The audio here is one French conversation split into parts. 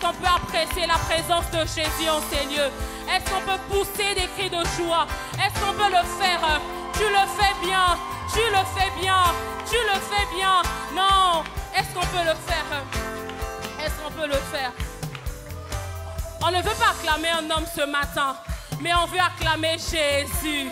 qu'on peut apprécier la présence de Jésus en ces lieux? Est-ce qu'on peut pousser des cris de joie? Est-ce qu'on peut le faire? Tu le fais bien, tu le fais bien, tu le fais bien. Non, est-ce qu'on peut le faire? Est-ce qu'on peut le faire? On ne veut pas acclamer un homme ce matin, mais on veut acclamer Jésus.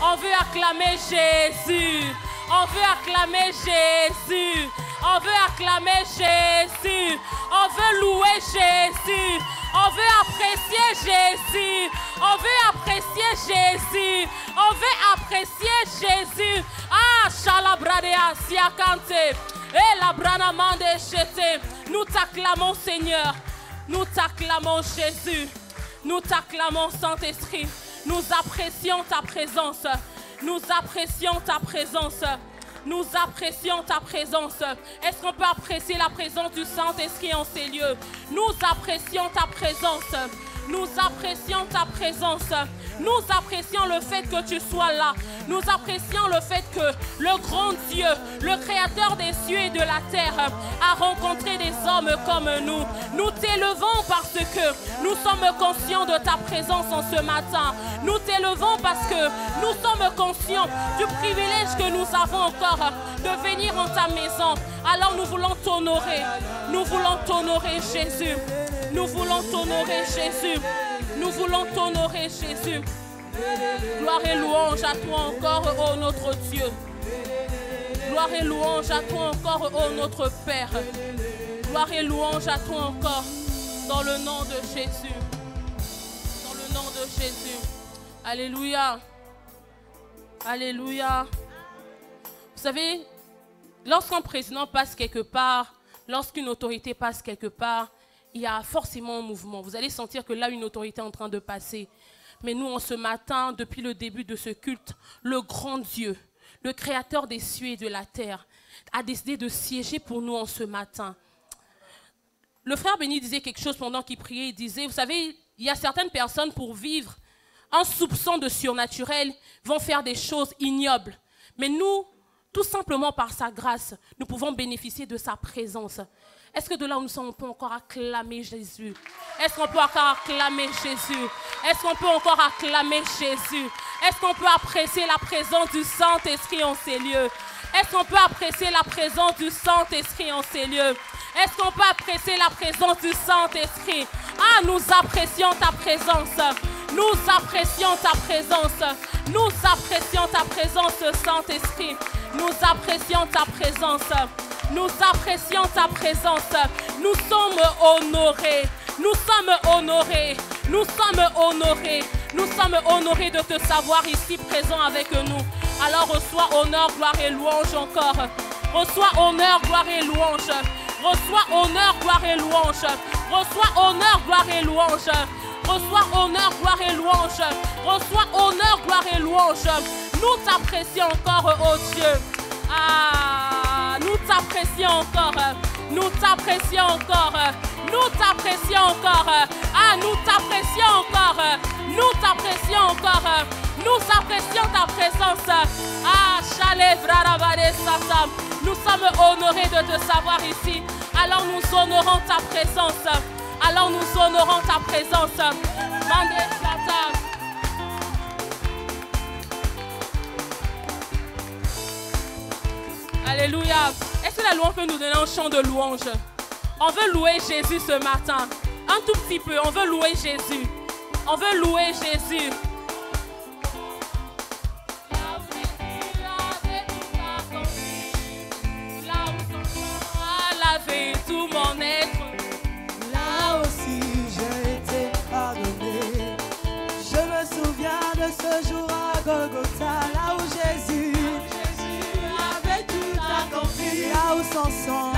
On veut acclamer Jésus. On veut acclamer Jésus. On veut acclamer Jésus. On veut louer Jésus. On veut apprécier Jésus. On veut apprécier Jésus. On veut apprécier Jésus. Ah, Shalabradea Siakante. Et la Branamande Chete. Nous t'acclamons, Seigneur. Nous t'acclamons, Jésus. Nous t'acclamons, Saint-Esprit. Nous apprécions ta présence. Nous apprécions ta présence. Nous apprécions ta présence. Est-ce qu'on peut apprécier la présence du Saint-Esprit en ces lieux? Nous apprécions ta présence. Nous apprécions ta présence. Nous apprécions le fait que tu sois là. Nous apprécions le fait que le grand Dieu, le Créateur des cieux et de la terre, a rencontré des hommes comme nous. Nous t'élevons parce que nous sommes conscients de ta présence en ce matin. Nous t'élevons parce que nous sommes conscients du privilège que nous avons encore de venir en ta maison. Alors nous voulons t'honorer. Nous voulons t'honorer, Jésus. Nous voulons t'honorer, Jésus. Nous voulons t'honorer, Jésus. Gloire et louange à toi encore, ô notre Dieu. Gloire et louange à toi encore, ô notre Père. Gloire et louange à toi encore, dans le nom de Jésus. Dans le nom de Jésus. Alléluia. Alléluia. Vous savez, lorsqu'un président passe quelque part, lorsqu'une autorité passe quelque part, il y a forcément un mouvement. Vous allez sentir que là, une autorité est en train de passer. Mais nous, en ce matin, depuis le début de ce culte, le grand Dieu, le Créateur des cieux et de la terre, a décidé de siéger pour nous en ce matin. Le frère Béni disait quelque chose pendant qu'il priait. Il disait, vous savez, il y a certaines personnes, pour vivre un soupçon de surnaturel, vont faire des choses ignobles. Mais nous, tout simplement par sa grâce, nous pouvons bénéficier de sa présence. Est-ce que de là où nous sommes, on peut encore acclamer Jésus? Est-ce qu'on peut encore acclamer Jésus? Est-ce qu'on peut encore acclamer Jésus? Est-ce qu'on peut apprécier la présence du Saint-Esprit en ces lieux? Est-ce qu'on peut apprécier la présence du Saint-Esprit en ces lieux? Est-ce qu'on peut apprécier la présence du Saint-Esprit? Ah, nous apprécions ta présence. Nous apprécions ta présence. Nous apprécions ta présence, Saint-Esprit. Nous apprécions ta présence. Nous apprécions ta présence. Nous sommes honorés. Nous sommes honorés. Nous sommes honorés. Nous sommes honorés de te savoir ici présent avec nous. Alors reçois honneur, gloire et louange encore. Reçois honneur, gloire et louange. Reçois honneur, gloire et louange. Reçois honneur, gloire et louange. Reçois honneur, gloire et louange. Reçois honneur, gloire et louange. Nous t'apprécions encore, oh Dieu. Ah, nous t'apprécions encore. Nous t'apprécions encore. Nous t'apprécions encore. Ah, nous t'apprécions encore. Nous t'apprécions encore. Nous apprécions ta présence. Ah, Chalet, Vrarabade, Sata. Nous sommes honorés de te savoir ici. Alors nous honorons ta présence. Alors nous honorons ta présence. Mande Sata. Alléluia. Est-ce que la louange peut nous donner un chant de louange? On veut louer Jésus ce matin. Un tout petit peu. On veut louer Jésus. On veut louer Jésus. Laver tout mon être. Là aussi j'ai été pardonné. Je me souviens de ce jour à Golgotha, là où Jésus avait tout accompli. Là où Samson a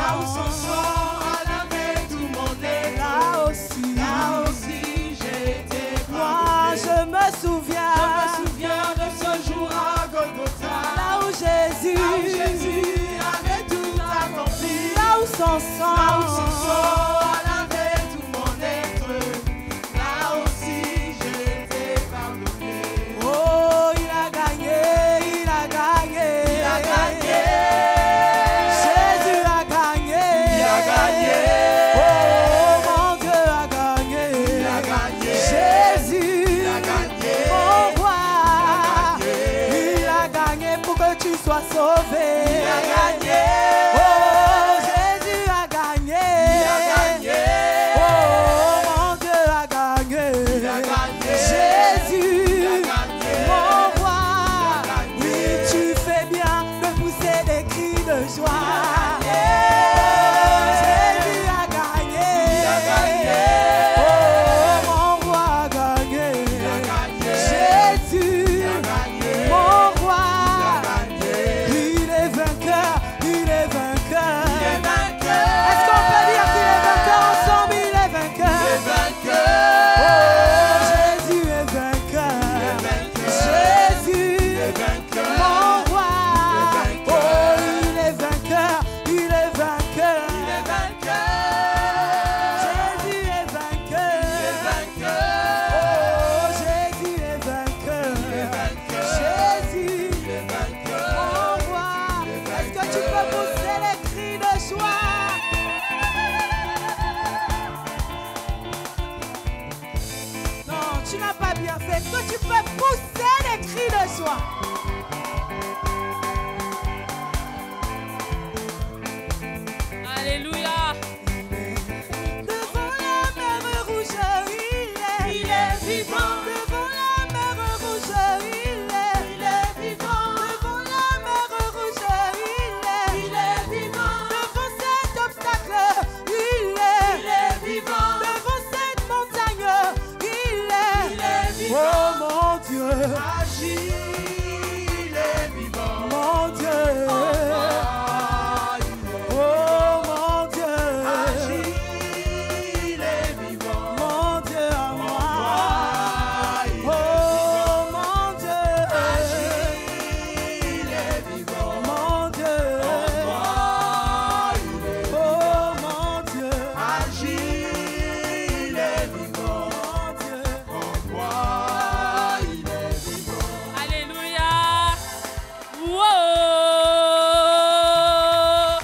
lavé tout mon être. Là aussi j'ai été pardonné. Moi je me souviens de ce jour à Golgotha, là où Jésus avait tout accompli. Là où Samson a lavé tout mon être. Là aussi j'ai été pardonné. Oh, il a gagné, il a gagné. Il a gagné. Jésus a gagné. Il a sois sauvé. Il a gagné. Oh, Jésus a gagné. Il a gagné. Oh, mon Dieu a gagné. Il a gagné. Jésus, Il a gagné. mon roi. Il a gagné. Oui, tu fais bien de pousser des cris de joie. Jésus a gagné. Il a gagné. Oh, mon roi a gagné. Il a gagné. Jésus, Il a gagné. mon roi. Il a gagné. Il est vainqueur, il est vainqueur. Il est vainqueur. Est-ce qu'on peut dire qu'il est vainqueur ensemble? Il est vainqueur. Il est vainqueur. Oh, Jésus est vainqueur. Il est vainqueur. Jésus, Il est vainqueur. mon roi. Il est vainqueur. Oh, il est vainqueur, il est vainqueur. Il est vainqueur. Jésus est vainqueur. Il est vainqueur. Oh, Jésus est vainqueur. Il est vainqueur. Jésus, Il est vainqueur. mon roi. Est-ce que tu peux pousser les cris de joie? Non, tu n'as pas bien fait. Est-ce que tu peux pousser les cris de joie? Alléluia. Devant la mer rouge, il est vivant. Devant la mer rouge, il est vivant. Devant la mer rouge, il est vivant. Devant cet obstacle, il est vivant. Devant cette montagne, il est vivant. Oh mon Dieu, Agis, il est vivant. mon Dieu. Ah, il est Oh mon Dieu, Agis, il est vivant. mon Dieu à moi. Ah, il est Oh mon Dieu, Agis, il est vivant. mon Dieu, Ah, il est oh mon Dieu, Agis, il est vivant. mon Dieu. En toi, il est vivant. Alléluia. Wow.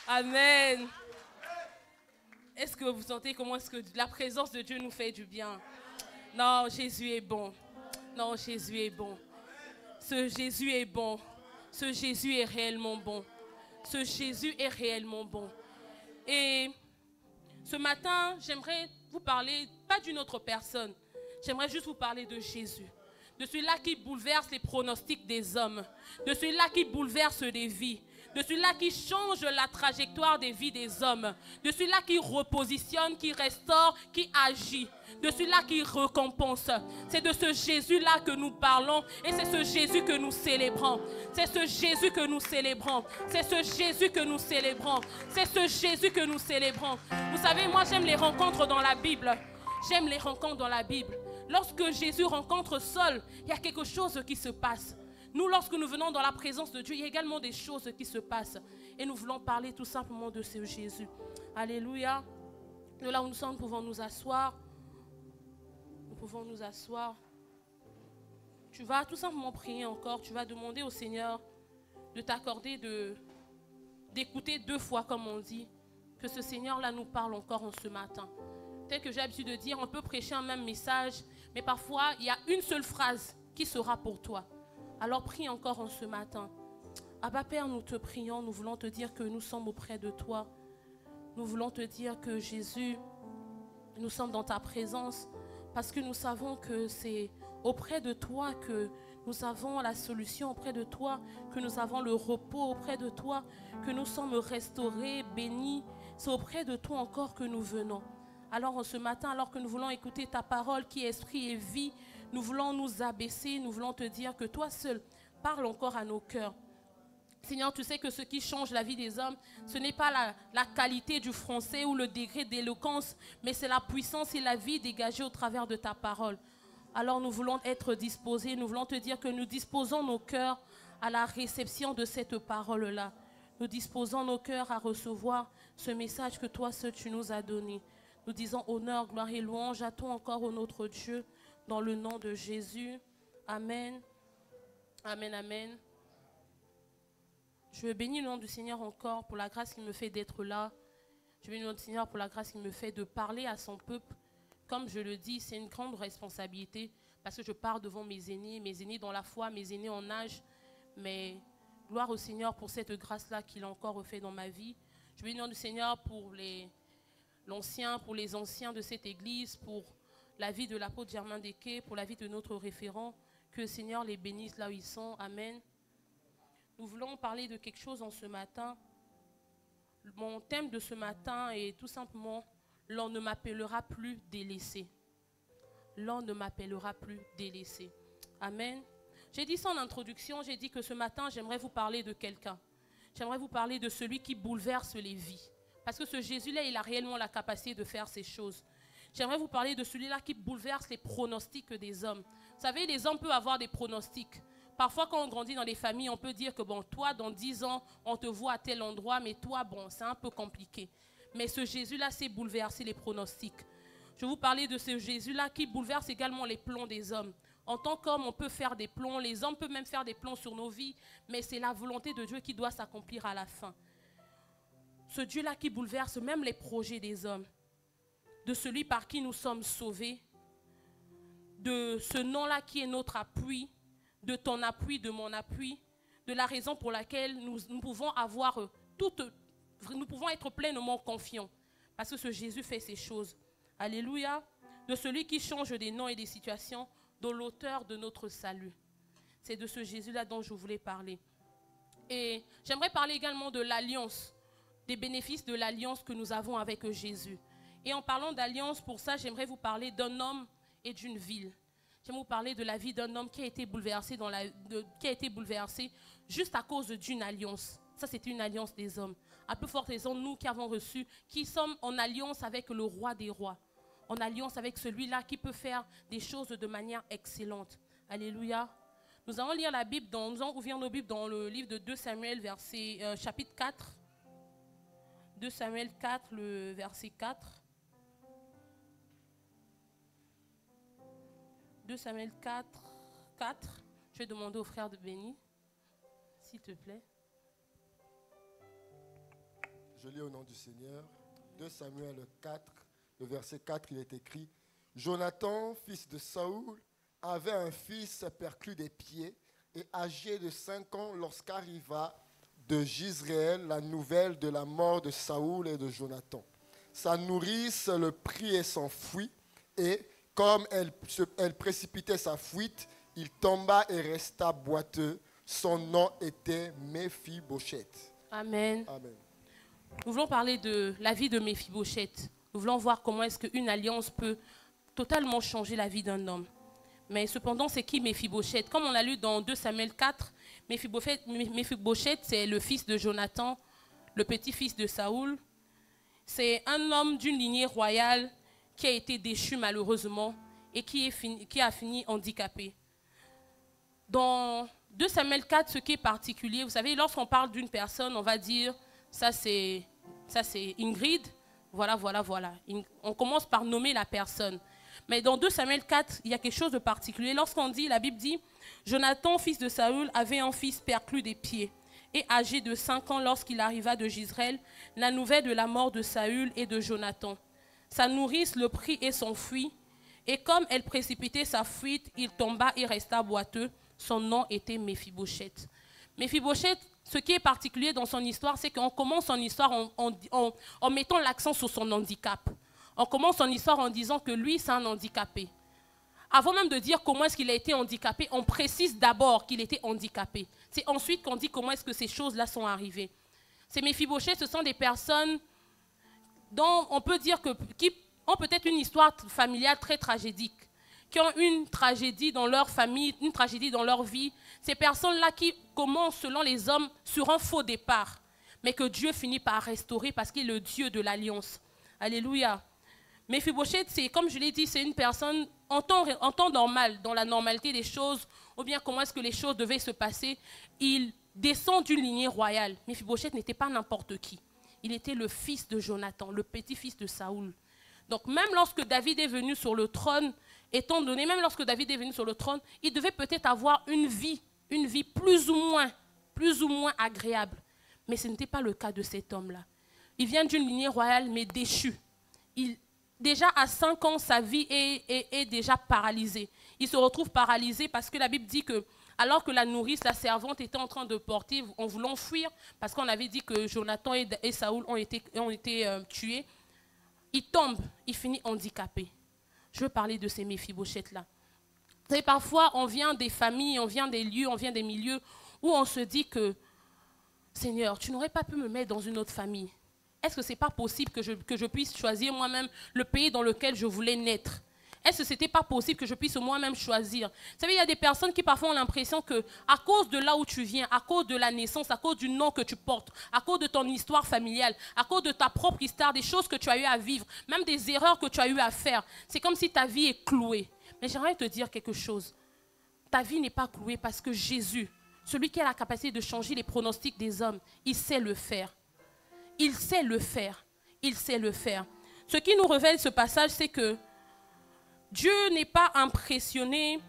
Amen. Est-ce que vous sentez comment est-ce que la présence de Dieu nous fait du bien? Non, Jésus est bon. Non, Jésus est bon. Ce Jésus est bon. Ce Jésus est réellement bon. Ce Jésus est réellement bon. Et ce matin, j'aimerais vous parler, pas d'une autre personne. J'aimerais juste vous parler de Jésus. De celui-là qui bouleverse les pronostics des hommes. De celui-là qui bouleverse des vies. De celui-là qui change la trajectoire des vies des hommes. De celui-là qui repositionne, qui restaure, qui agit. De celui-là qui récompense. C'est de ce Jésus-là que nous parlons et c'est ce Jésus que nous célébrons. C'est ce Jésus que nous célébrons. C'est ce Jésus que nous célébrons. C'est ce Jésus que nous célébrons. Vous savez, moi j'aime les rencontres dans la Bible. J'aime les rencontres dans la Bible. Lorsque Jésus rencontre Saul, il y a quelque chose qui se passe. Nous, lorsque nous venons dans la présence de Dieu, il y a également des choses qui se passent. Et nous voulons parler tout simplement de ce Jésus. Alléluia. De là où nous sommes, nous pouvons nous asseoir. Nous pouvons nous asseoir. Tu vas tout simplement prier encore. Tu vas demander au Seigneur de t'accorder d'écouter 2 fois, comme on dit, que ce Seigneur-là nous parle encore en ce matin. Tel que j'ai l'habitude de dire, on peut prêcher un même message, mais parfois, il y a une seule phrase qui sera pour toi. Alors prie encore en ce matin. Abba Père, nous te prions, nous voulons te dire que nous sommes auprès de toi. Nous voulons te dire que Jésus, nous sommes dans ta présence parce que nous savons que c'est auprès de toi que nous avons la solution, auprès de toi que nous avons le repos, auprès de toi que nous sommes restaurés, bénis. C'est auprès de toi encore que nous venons. Alors en ce matin, alors que nous voulons écouter ta parole qui est esprit et vie, nous voulons nous abaisser, nous voulons te dire que toi seul parle encore à nos cœurs. Seigneur, tu sais que ce qui change la vie des hommes, ce n'est pas la qualité du français ou le degré d'éloquence, mais c'est la puissance et la vie dégagée au travers de ta parole. Alors nous voulons être disposés, nous voulons te dire que nous disposons nos cœurs à la réception de cette parole-là. Nous disposons nos cœurs à recevoir ce message que toi seul tu nous as donné. Nous disons honneur, gloire et louange à toi encore, ô notre Dieu, dans le nom de Jésus. Amen. Amen, amen. Je bénis le nom du Seigneur encore pour la grâce qu'il me fait d'être là. Je bénis le nom du Seigneur pour la grâce qu'il me fait de parler à son peuple. Comme je le dis, c'est une grande responsabilité parce que je pars devant mes aînés dans la foi, mes aînés en âge. Mais gloire au Seigneur pour cette grâce-là qu'il a encore fait dans ma vie. Je bénis le nom du Seigneur pour les anciens de cette église, pour la vie de l'apôtre Germain Deke, pour la vie de notre référent. Que le Seigneur les bénisse là où ils sont. Amen. Nous voulons parler de quelque chose en ce matin. Mon thème de ce matin est tout simplement « L'on ne m'appellera plus délaissé ». L'on ne m'appellera plus délaissé. Amen. J'ai dit ça en introduction, j'ai dit que ce matin, j'aimerais vous parler de quelqu'un. J'aimerais vous parler de celui qui bouleverse les vies. Parce que ce Jésus-là, il a réellement la capacité de faire ces choses. J'aimerais vous parler de celui-là qui bouleverse les pronostics des hommes. Vous savez, les hommes peuvent avoir des pronostics. Parfois, quand on grandit dans les familles, on peut dire que, bon, toi, dans 10 ans, on te voit à tel endroit, mais toi, bon, c'est un peu compliqué. Mais ce Jésus-là, c'est bouleverser les pronostics. Je vais vous parler de ce Jésus-là qui bouleverse également les plans des hommes. En tant qu'homme, on peut faire des plans, les hommes peuvent même faire des plans sur nos vies, mais c'est la volonté de Dieu qui doit s'accomplir à la fin. Ce Dieu-là qui bouleverse même les projets des hommes, de celui par qui nous sommes sauvés, de ce nom-là qui est notre appui, de ton appui, de mon appui, de la raison pour laquelle nous pouvons être pleinement confiants, parce que ce Jésus fait ces choses. Alléluia. De celui qui change des noms et des situations, de l'auteur de notre salut. C'est de ce Jésus-là dont je voulais parler. Et j'aimerais parler également de l'alliance, des bénéfices de l'alliance que nous avons avec Jésus. Et en parlant d'alliance, pour ça, j'aimerais vous parler d'un homme et d'une ville. J'aimerais vous parler de la vie d'un homme qui a été bouleversé, juste à cause d'une alliance. Ça, c'était une alliance des hommes. À plus forte raison, nous qui avons reçu, qui sommes en alliance avec le roi des rois. En alliance avec celui-là qui peut faire des choses de manière excellente. Alléluia. Nous allons lire la Bible, nous allons ouvrir nos Bibles dans le livre de 2 Samuel, chapitre 4. 2 Samuel 4, le verset 4. 2 Samuel 4. Je vais demander au frère de Béni, s'il te plaît. Je lis au nom du Seigneur. 2 Samuel 4. Le verset 4, il est écrit « Jonathan, fils de Saoul, avait un fils perclus des pieds et âgé de 5 ans lorsqu'arriva de Jizréel la nouvelle de la mort de Saoul et de Jonathan. Sa nourrice le prit et s'enfuit, et comme elle précipitait sa fuite, il tomba et resta boiteux. Son nom était Méphibosheth. » Amen. Amen. Nous voulons parler de la vie de Méphibosheth. Nous voulons voir comment est-ce qu'une alliance peut totalement changer la vie d'un homme. Mais cependant, c'est qui Méphibosheth? Comme on l'a lu dans 2 Samuel 4, Méphibosheth, c'est le fils de Jonathan, le petit-fils de Saoul. C'est un homme d'une lignée royale qui a été déchu malheureusement et qui a fini handicapé. Dans 2 Samuel 4, ce qui est particulier, vous savez, lorsqu'on parle d'une personne, on va dire, ça c'est Ingrid. Voilà. On commence par nommer la personne. Mais dans 2 Samuel 4, il y a quelque chose de particulier. Lorsqu'on dit, la Bible dit, Jonathan, fils de Saoul, avait un fils perclus des pieds et âgé de 5 ans lorsqu'il arriva de Jizréel, la nouvelle de la mort de Saül et de Jonathan. Sa nourrice le prit et s'enfuit, et comme elle précipitait sa fuite, il tomba et resta boiteux. Son nom était Méphibosheth. Méphibosheth, ce qui est particulier dans son histoire, c'est qu'on commence son histoire en mettant l'accent sur son handicap. On commence son histoire en disant que lui, c'est un handicapé. Avant même de dire comment est-ce qu'il a été handicapé, on précise d'abord qu'il était handicapé. C'est ensuite qu'on dit comment est-ce que ces choses-là sont arrivées. Ces Méphibosheth, ce sont des personnes dont on peut dire qui ont peut-être une histoire familiale très tragédique, qui ont une tragédie dans leur famille, une tragédie dans leur vie. Ces personnes-là qui commencent, selon les hommes, sur un faux départ, mais que Dieu finit par restaurer parce qu'il est le Dieu de l'alliance. Alléluia. Méphibosheth, c'est, comme je l'ai dit, c'est une personne en temps normal, dans la normalité des choses, ou bien comment est-ce que les choses devaient se passer. Il descend d'une lignée royale. Méphibosheth n'était pas n'importe qui. Il était le fils de Jonathan, le petit-fils de Saoul. Donc même lorsque David est venu sur le trône, étant donné, même lorsque David est venu sur le trône, il devait peut-être avoir une vie plus ou moins agréable. Mais ce n'était pas le cas de cet homme-là. Il vient d'une lignée royale, mais déchu. déjà à 5 ans, sa vie est déjà paralysée. Il se retrouve paralysé parce que la Bible dit que, alors que la nourrice, la servante, était en train de porter, en voulant fuir, parce qu'on avait dit que Jonathan et Saoul ont été tués, il tombe, il finit handicapé. Je veux parler de ces Méphibosheth-là. Vous savez, parfois, on vient des familles, on vient des lieux, on vient des milieux où on se dit que, Seigneur, tu n'aurais pas pu me mettre dans une autre famille. Est-ce que ce n'est pas possible que je puisse choisir moi-même le pays dans lequel je voulais naître? Est-ce que ce n'était pas possible que je puisse moi-même choisir? Vous savez, il y a des personnes qui parfois ont l'impression que, à cause de là où tu viens, à cause de la naissance, à cause du nom que tu portes, à cause de ton histoire familiale, à cause de ta propre histoire, des choses que tu as eu à vivre, même des erreurs que tu as eu à faire, c'est comme si ta vie est clouée. Mais j'aimerais te dire quelque chose. Ta vie n'est pas clouée parce que Jésus, celui qui a la capacité de changer les pronostics des hommes, il sait le faire. Il sait le faire. Il sait le faire. Ce qui nous révèle ce passage, c'est que Dieu n'est pas impressionné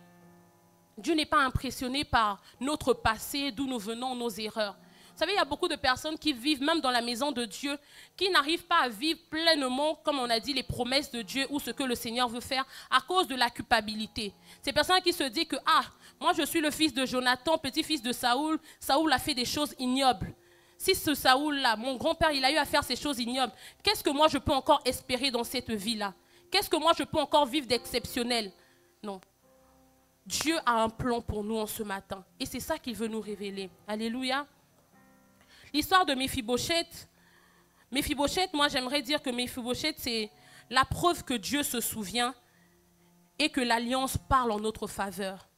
par notre passé, d'où nous venons, nos erreurs. Vous savez, il y a beaucoup de personnes qui vivent même dans la maison de Dieu, qui n'arrivent pas à vivre pleinement, comme on a dit, les promesses de Dieu ou ce que le Seigneur veut faire à cause de la culpabilité. Ces personnes qui se disent que, moi je suis le fils de Jonathan, petit-fils de Saoul, Saoul a fait des choses ignobles. Si ce Saoul-là, mon grand-père, il a eu à faire ces choses ignobles, qu'est-ce que moi je peux encore espérer dans cette vie-là? Qu'est-ce que moi je peux encore vivre d'exceptionnel? Non. Dieu a un plan pour nous en ce matin. Et c'est ça qu'il veut nous révéler. Alléluia. L'histoire de Méphibosheth, moi j'aimerais dire que Méphibosheth, c'est la preuve que Dieu se souvient et que l'alliance parle en notre faveur.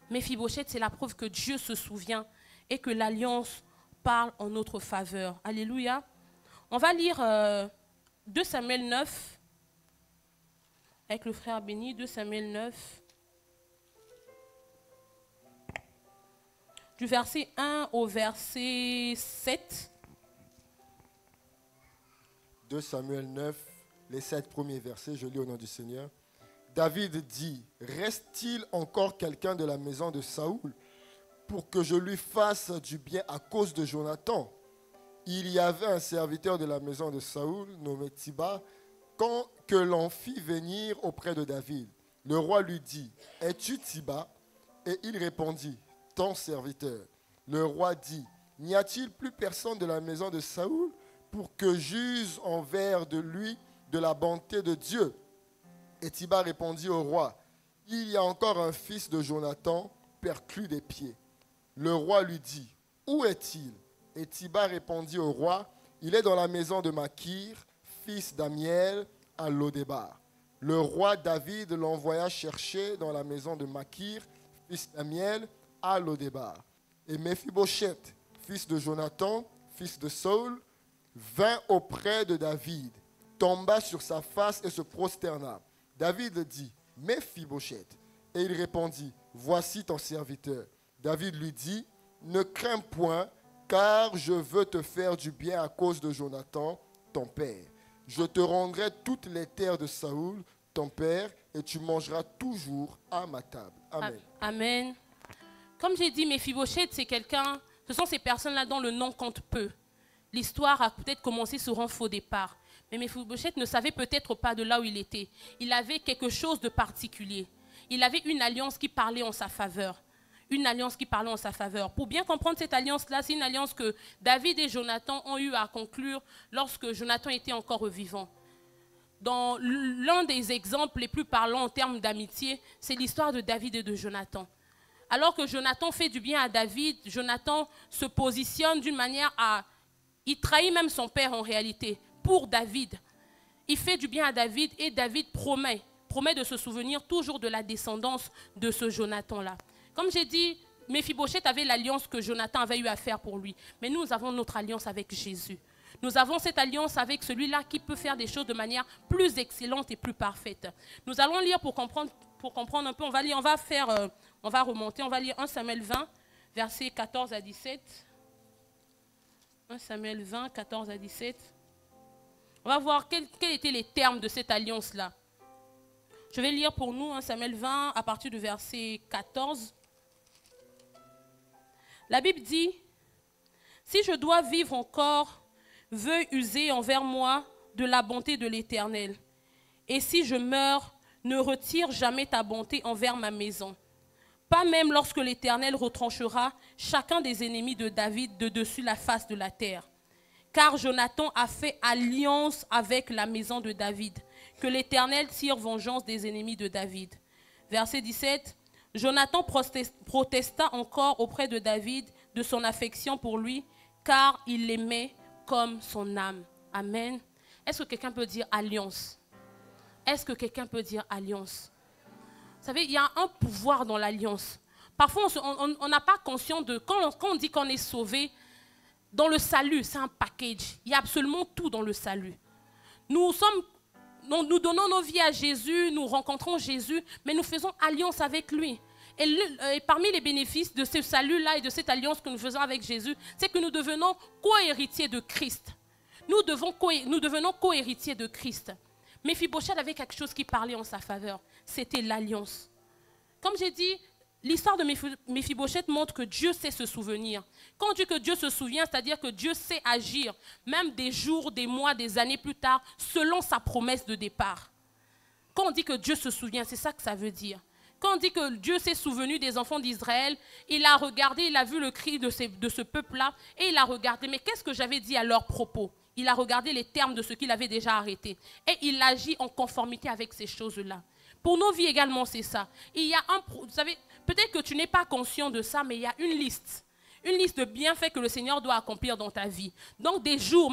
Méphibosheth, c'est la preuve que Dieu se souvient et que l'alliance parle en notre faveur. Alléluia. On va lire 2 Samuel 9 avec le frère béni, 2 Samuel 9. Du verset 1 au verset 7. 2 Samuel 9, les 7 premiers versets, je lis au nom du Seigneur. David dit, reste-t-il encore quelqu'un de la maison de Saoul pour que je lui fasse du bien à cause de Jonathan? Il y avait un serviteur de la maison de Saoul, nommé Tiba, que l'on fit venir auprès de David. Le roi lui dit, es-tu Tiba? Et il répondit, ton serviteur. Le roi dit, n'y a-t-il plus personne de la maison de Saoul pour que j'use envers de lui de la bonté de Dieu? Et Tiba répondit au roi, il y a encore un fils de Jonathan perclus des pieds. Le roi lui dit, où est-il? Et Tiba répondit au roi, il est dans la maison de Makir, fils d'Amiel, à Lodébar. Le roi David l'envoya chercher dans la maison de Makir, fils d'Amiel, à Lodébar. Et Méphibosheth, fils de Jonathan, fils de Saul, vint auprès de David, tomba sur sa face et se prosterna. David dit, Méphibosheth. Et il répondit, voici ton serviteur. David lui dit, ne crains point, car je veux te faire du bien à cause de Jonathan, ton père. Je te rendrai toutes les terres de Saoul, ton père, et tu mangeras toujours à ma table. Amen. Amen. Comme j'ai dit, Méphibosheth, c'est quelqu'un, ce sont ces personnes-là dont le nom compte peu. L'histoire a peut-être commencé sur un faux départ. Mais Méphibosheth ne savait peut-être pas de là où il était. Il avait quelque chose de particulier. Il avait une alliance qui parlait en sa faveur. Une alliance qui parlait en sa faveur. Pour bien comprendre cette alliance-là, c'est une alliance que David et Jonathan ont eu à conclure lorsque Jonathan était encore vivant. Dans l'un des exemples les plus parlants en termes d'amitié, c'est l'histoire de David et de Jonathan. Alors que Jonathan fait du bien à David, Jonathan se positionne d'une manière à... Il trahit même son père en réalité, pour David. Il fait du bien à David et David promet de se souvenir toujours de la descendance de ce Jonathan-là. Comme j'ai dit, Méphibosheth avait l'alliance que Jonathan avait eu à faire pour lui. Mais nous avons notre alliance avec Jésus. Nous avons cette alliance avec celui-là qui peut faire des choses de manière plus excellente et plus parfaite. Nous allons lire pour comprendre un peu. On va remonter. On va lire 1 Samuel 20, versets 14 à 17. 1 Samuel 20, 14 à 17. On va voir quels étaient les termes de cette alliance-là. Je vais lire pour nous 1 Samuel 20 à partir du verset 14. La Bible dit, « Si je dois vivre encore, veuille user envers moi de la bonté de l'Éternel, Et si je meurs, ne retire jamais ta bonté envers ma maison. Pas même lorsque l'Éternel retranchera chacun des ennemis de David de dessus la face de la terre. Car Jonathan a fait alliance avec la maison de David, que l'Éternel tire vengeance des ennemis de David. Verset 17. Jonathan protesta encore auprès de David de son affection pour lui, car il l'aimait comme son âme. Amen. Est-ce que quelqu'un peut dire alliance? Est-ce que quelqu'un peut dire alliance? Vous savez, il y a un pouvoir dans l'alliance. Parfois, on n'a pas conscience de... Quand on dit qu'on est sauvé, dans le salut, c'est un package. Il y a absolument tout dans le salut. Nous donnons nos vies à Jésus, nous rencontrons Jésus, mais nous faisons alliance avec lui. Et parmi les bénéfices de ce salut-là et de cette alliance que nous faisons avec Jésus, c'est que nous devenons co-héritiers de Christ. Nous devenons co-héritiers de Christ. Méphibosheth avait quelque chose qui parlait en sa faveur. C'était l'alliance. Comme j'ai dit, l'histoire de Méphibosheth montre que Dieu sait se souvenir. Quand on dit que Dieu se souvient, c'est-à-dire que Dieu sait agir, même des jours, des mois, des années plus tard, selon sa promesse de départ. Quand on dit que Dieu se souvient, c'est ça que ça veut dire. Quand on dit que Dieu s'est souvenu des enfants d'Israël, il a regardé, il a vu le cri de ce peuple-là, et il a regardé, mais qu'est-ce que j'avais dit à leur propos? Il a regardé les termes de ce qu'il avait déjà arrêté. Et il agit en conformité avec ces choses-là. Pour nos vies également, c'est ça. Il y a vous savez, peut-être que tu n'es pas conscient de ça, mais il y a une liste de bienfaits que le Seigneur doit accomplir dans ta vie. Donc des jours,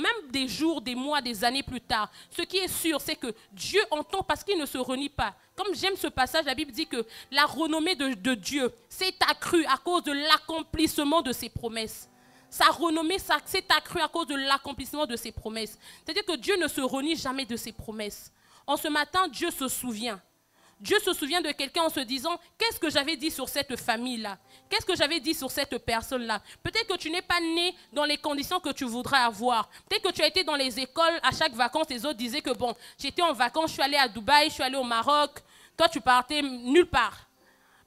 des mois, des années plus tard, ce qui est sûr, c'est que Dieu entend parce qu'il ne se renie pas. Comme j'aime ce passage, la Bible dit que la renommée de Dieu s'est accrue à cause de l'accomplissement de ses promesses. Sa renommée s'est accrue à cause de l'accomplissement de ses promesses. C'est-à-dire que Dieu ne se renie jamais de ses promesses. En ce matin, Dieu se souvient. Dieu se souvient de quelqu'un en se disant, qu'est-ce que j'avais dit sur cette famille-là? Qu'est-ce que j'avais dit sur cette personne-là? Peut-être que tu n'es pas né dans les conditions que tu voudrais avoir. Peut-être que tu as été dans les écoles, à chaque vacances, les autres disaient que bon, j'étais en vacances, je suis allé à Dubaï, je suis allé au Maroc. Toi, tu partais nulle part.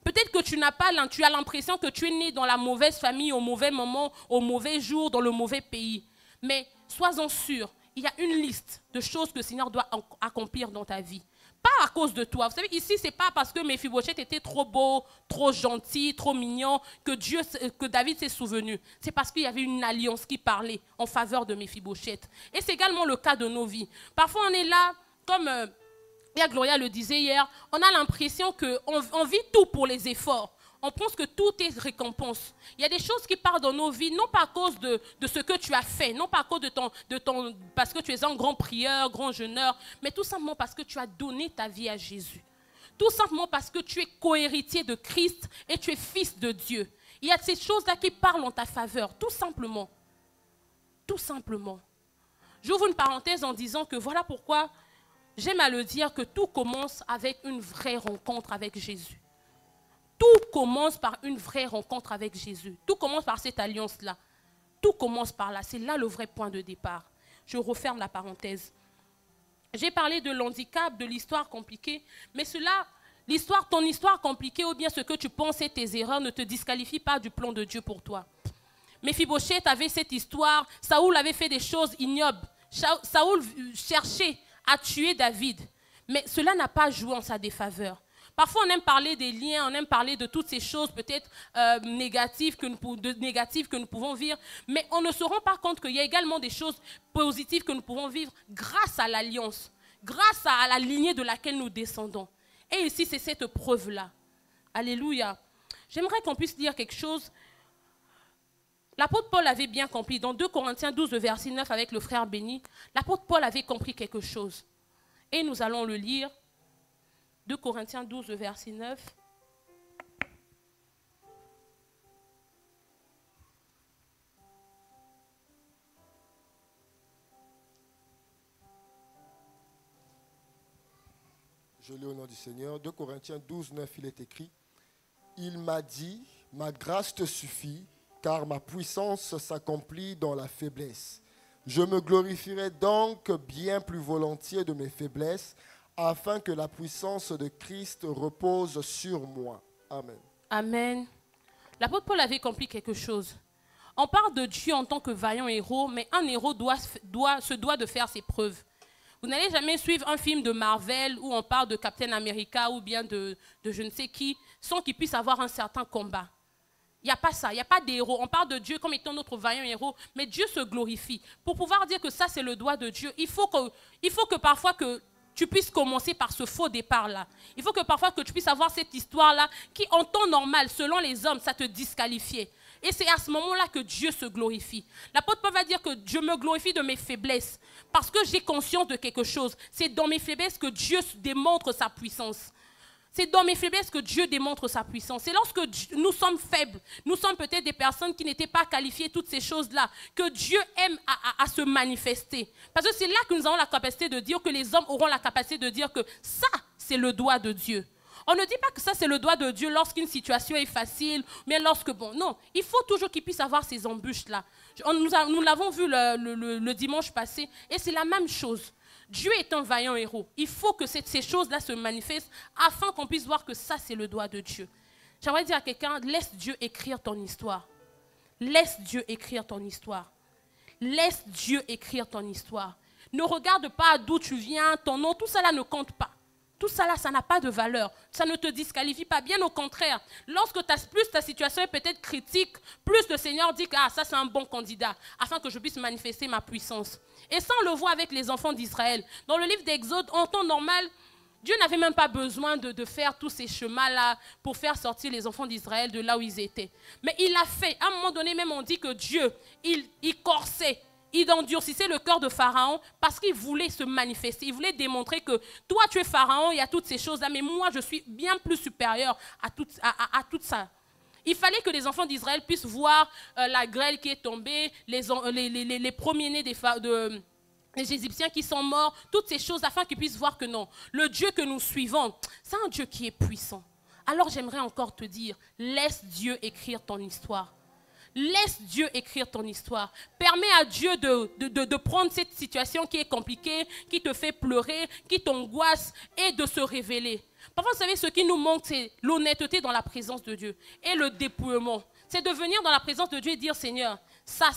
Peut-être que tu as l'impression que tu es né dans la mauvaise famille, au mauvais moment, au mauvais jour, dans le mauvais pays. Mais sois-en sûr, il y a une liste de choses que le Seigneur doit accomplir dans ta vie. Pas à cause de toi. Vous savez, ici, ce n'est pas parce que Méphibosheth était trop beau, trop gentil, trop mignon, que David s'est souvenu. C'est parce qu'il y avait une alliance qui parlait en faveur de Méphibosheth. Et c'est également le cas de nos vies. Parfois, on est là, comme Gloria le disait hier, on a l'impression qu'on vit tout pour les efforts. On pense que tout est récompense. Il y a des choses qui partent dans nos vies, non pas à cause de ce que tu as fait, non pas à cause parce que tu es un grand prieur, grand jeûneur, mais tout simplement parce que tu as donné ta vie à Jésus. Tout simplement parce que tu es co-héritier de Christ et tu es fils de Dieu. Il y a ces choses-là qui parlent en ta faveur, tout simplement. Tout simplement. J'ouvre une parenthèse en disant que voilà pourquoi j'aime à le dire que tout commence avec une vraie rencontre avec Jésus. Tout commence par une vraie rencontre avec Jésus. Tout commence par cette alliance-là. Tout commence par là. C'est là le vrai point de départ. Je referme la parenthèse. J'ai parlé de l'handicap, de l'histoire compliquée, mais ton histoire compliquée ou bien ce que tu penses et tes erreurs ne te disqualifient pas du plan de Dieu pour toi. Méphibosheth avait cette histoire. Saoul avait fait des choses ignobles. Saoul cherchait à tuer David, mais cela n'a pas joué en sa défaveur. Parfois, on aime parler des liens, on aime parler de toutes ces choses peut-être négatives que nous pouvons vivre, mais on ne se rend pas compte qu'il y a également des choses positives que nous pouvons vivre grâce à l'alliance, grâce à la lignée de laquelle nous descendons. Et ici, c'est cette preuve-là. Alléluia. J'aimerais qu'on puisse dire quelque chose. L'apôtre Paul avait bien compris. Dans 2 Corinthiens 12, le verset 9, avec le frère béni, l'apôtre Paul avait compris quelque chose. Et nous allons le lire. 2 Corinthiens 12, le verset 9. Je lis au nom du Seigneur. 2 Corinthiens 12, 9, il est écrit « Il m'a dit, ma grâce te suffit, car ma puissance s'accomplit dans la faiblesse. Je me glorifierai donc bien plus volontiers de mes faiblesses, afin que la puissance de Christ repose sur moi. » Amen. Amen. L'apôtre Paul avait compris quelque chose. On parle de Dieu en tant que vaillant héros, mais un héros se doit de faire ses preuves. Vous n'allez jamais suivre un film de Marvel où on parle de Captain America ou bien de je ne sais qui, sans qu'il puisse avoir un certain combat. Il n'y a pas ça, il n'y a pas d'héros. On parle de Dieu comme étant notre vaillant héros, mais Dieu se glorifie. Pour pouvoir dire que ça, c'est le doigt de Dieu, il faut que parfois que tu puisses commencer par ce faux départ-là. Il faut que parfois que tu puisses avoir cette histoire-là qui, en temps normal, selon les hommes, ça te disqualifiait. Et c'est à ce moment-là que Dieu se glorifie. L'apôtre Paul va dire que Dieu me glorifie de mes faiblesses parce que j'ai conscience de quelque chose. C'est dans mes faiblesses que Dieu démontre sa puissance. C'est dans mes faiblesses que Dieu démontre sa puissance. C'est lorsque nous sommes faibles, nous sommes peut-être des personnes qui n'étaient pas qualifiées, toutes ces choses-là, que Dieu aime à se manifester. Parce que c'est là que nous avons la capacité de dire, que les hommes auront la capacité de dire que ça, c'est le doigt de Dieu. On ne dit pas que ça, c'est le doigt de Dieu lorsqu'une situation est facile, mais lorsque, bon, non, il faut toujours qu'il puisse avoir ces embûches-là. Nous l'avons vu le dimanche passé, et c'est la même chose. Dieu est un vaillant héros. Il faut que ces choses-là se manifestent afin qu'on puisse voir que ça, c'est le doigt de Dieu. J'aimerais dire à quelqu'un, laisse Dieu écrire ton histoire. Laisse Dieu écrire ton histoire. Laisse Dieu écrire ton histoire. Ne regarde pas d'où tu viens, ton nom, tout ça là ne compte pas. Tout ça là, ça n'a pas de valeur. Ça ne te disqualifie pas. Bien au contraire, lorsque plus ta situation est peut-être critique, plus le Seigneur dit que ça c'est un bon candidat, afin que je puisse manifester ma puissance. Et ça, on le voit avec les enfants d'Israël. Dans le livre d'Exode, en temps normal, Dieu n'avait même pas besoin de faire tous ces chemins-là pour faire sortir les enfants d'Israël de là où ils étaient. Mais il l'a fait. À un moment donné, même on dit que Dieu, il corsait. Il endurcissait le cœur de Pharaon parce qu'il voulait se manifester. Il voulait démontrer que toi, tu es Pharaon, il y a toutes ces choses-là, mais moi, je suis bien plus supérieur à tout ça. Il fallait que les enfants d'Israël puissent voir la grêle qui est tombée, les premiers-nés des Égyptiens qui sont morts, toutes ces choses, afin qu'ils puissent voir que non, le Dieu que nous suivons, c'est un Dieu qui est puissant. Alors j'aimerais encore te dire, laisse Dieu écrire ton histoire. Laisse Dieu écrire ton histoire. Permets à Dieu de prendre cette situation qui est compliquée, qui te fait pleurer, qui t'angoisse, et de se révéler. Parfois, vous savez, ce qui nous manque, c'est l'honnêteté dans la présence de Dieu et le dépouillement. C'est de venir dans la présence de Dieu et dire, Seigneur, ça,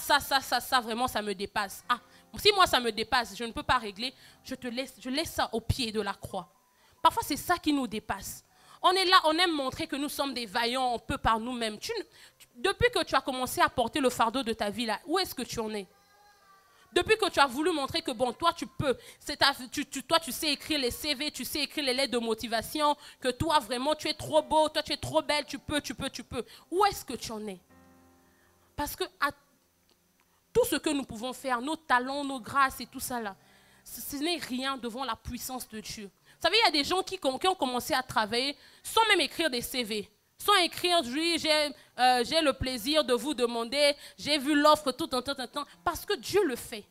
vraiment, ça me dépasse. Ah, si moi, ça me dépasse, je ne peux pas régler, je laisse ça au pied de la croix. Parfois, c'est ça qui nous dépasse. On est là, on aime montrer que nous sommes des vaillants, on peut par nous-mêmes. Depuis que tu as commencé à porter le fardeau de ta vie, là, où est-ce que tu en es? Depuis que tu as voulu montrer que, bon, toi, tu peux, toi, tu sais écrire les CV, tu sais écrire les lettres de motivation, que toi, vraiment, tu es trop beau, toi, tu es trop belle, tu peux. Où est-ce que tu en es? Parce que tout ce que nous pouvons faire, nos talents, nos grâces et tout ça, là, ce n'est rien devant la puissance de Dieu. Vous savez, il y a des gens qui ont commencé à travailler sans même écrire des CV. Sans écrire, oui, j'ai le plaisir de vous demander, j'ai vu l'offre tout un temps, parce que Dieu le fait.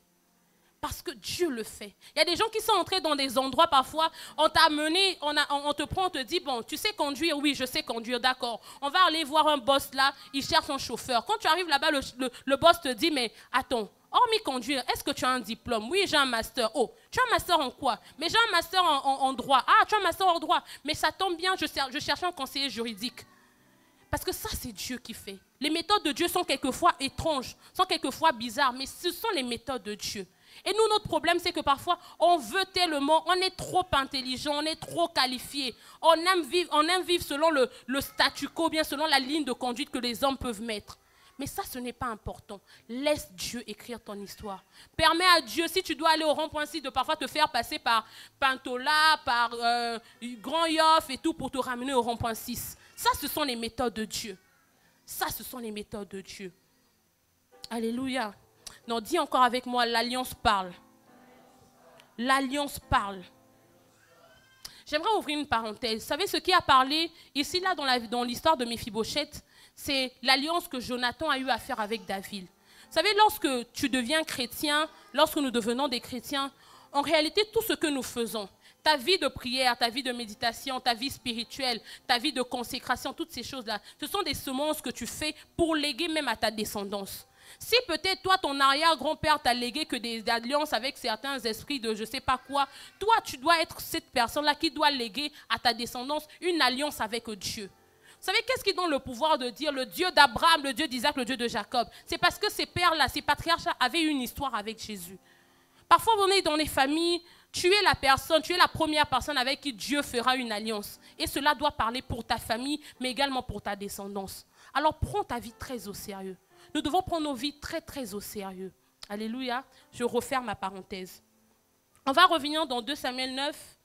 Parce que Dieu le fait. Il y a des gens qui sont entrés dans des endroits, parfois, on t'a amené, on te prend, on te dit, bon, tu sais conduire? Oui, je sais conduire, d'accord. On va aller voir un boss là, il cherche un chauffeur. Quand tu arrives là-bas, le boss te dit, mais attends, hormis conduire, est-ce que tu as un diplôme? Oui, j'ai un master. Oh, tu as un master en quoi? Mais j'ai un master en droit. Ah, tu as un master en droit. Mais ça tombe bien, je cherche un conseiller juridique. Parce que ça, c'est Dieu qui fait. Les méthodes de Dieu sont quelquefois étranges, sont quelquefois bizarres, mais ce sont les méthodes de Dieu. Et nous, notre problème, c'est que parfois, on veut tellement, on est trop intelligent, on est trop qualifié. On aime vivre selon le statu quo, bien selon la ligne de conduite que les hommes peuvent mettre. Mais ça, ce n'est pas important. Laisse Dieu écrire ton histoire. Permets à Dieu, si tu dois aller au rond-point 6, de parfois te faire passer par Pintola, par Grand Yoff et tout pour te ramener au rond-point 6. Ça, ce sont les méthodes de Dieu. Ça, ce sont les méthodes de Dieu. Alléluia. Non, dis encore avec moi, l'alliance parle. L'alliance parle. J'aimerais ouvrir une parenthèse. Vous savez ce qui a parlé ici, là, dans l'histoire de Méphibosheth, c'est l'alliance que Jonathan a eu à faire avec David. Vous savez, lorsque tu deviens chrétien, lorsque nous devenons des chrétiens, en réalité, tout ce que nous faisons, ta vie de prière, ta vie de méditation, ta vie spirituelle, ta vie de consécration, toutes ces choses-là, ce sont des semences que tu fais pour léguer même à ta descendance. Si peut-être toi, ton arrière-grand-père t'a légué que des alliances avec certains esprits de je ne sais pas quoi, toi, tu dois être cette personne-là qui doit léguer à ta descendance une alliance avec Dieu. Vous savez, qu'est-ce qui donne le pouvoir de dire le Dieu d'Abraham, le Dieu d'Isaac, le Dieu de Jacob? C'est parce que ces pères-là, ces patriarches avaient une histoire avec Jésus. Parfois, on est dans les familles, tu es la personne, tu es la première personne avec qui Dieu fera une alliance. Et cela doit parler pour ta famille, mais également pour ta descendance. Alors prends ta vie très au sérieux. Nous devons prendre nos vies très, très au sérieux. Alléluia. Je referme ma parenthèse. On va revenir dans 2 Samuel 9.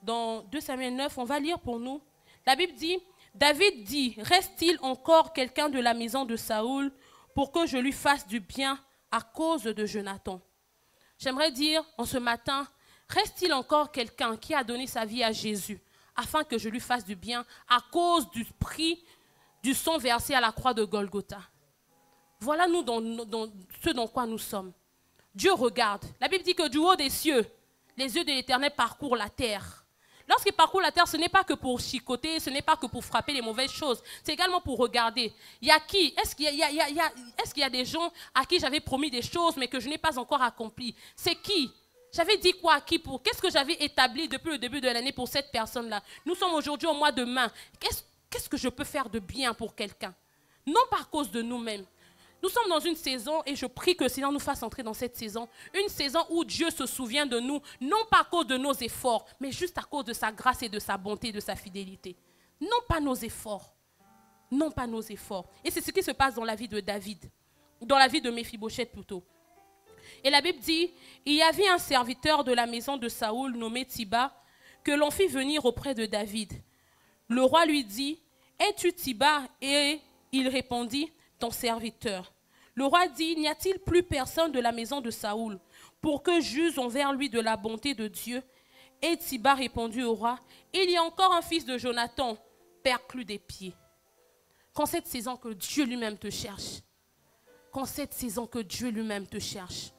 Dans 2 Samuel 9, on va lire pour nous. La Bible dit, David dit, reste-t-il encore quelqu'un de la maison de Saoul pour que je lui fasse du bien à cause de Jonathan? J'aimerais dire en ce matin, reste-t-il encore quelqu'un qui a donné sa vie à Jésus afin que je lui fasse du bien à cause du prix du sang versé à la croix de Golgotha? Voilà nous dans ce dans quoi nous sommes. Dieu regarde. La Bible dit que du haut des cieux, les yeux de l'Éternel parcourent la terre. Lorsqu'il parcourt la terre, ce n'est pas que pour chicoter, ce n'est pas que pour frapper les mauvaises choses. C'est également pour regarder. Il y a qui? Est-ce qu'il y a des gens à qui j'avais promis des choses, mais que je n'ai pas encore accompli? C'est qui? J'avais dit quoi à qui pour? Qu'est-ce que j'avais établi depuis le début de l'année pour cette personne-là? Nous sommes aujourd'hui au mois de mai. Qu'est-ce que je peux faire de bien pour quelqu'un? Non pas à cause de nous-mêmes. Nous sommes dans une saison, et je prie que le Seigneur nous fasse entrer dans cette saison, une saison où Dieu se souvient de nous, non pas à cause de nos efforts, mais juste à cause de sa grâce et de sa bonté, de sa fidélité. Non pas nos efforts. Non pas nos efforts. Et c'est ce qui se passe dans la vie de David, dans la vie de Méphibosheth plutôt. Et la Bible dit, il y avait un serviteur de la maison de Saoul nommé Tiba, que l'on fit venir auprès de David. Le roi lui dit, es-tu Tiba? Et il répondit, ton serviteur. Le roi dit, n'y a-t-il plus personne de la maison de Saoul pour que j'use envers lui de la bonté de Dieu? Et Tiba répondit au roi, il y a encore un fils de Jonathan, perclus des pieds. Qu'en cette saison que Dieu lui-même te cherche, qu'en cette saison que Dieu lui-même te cherche,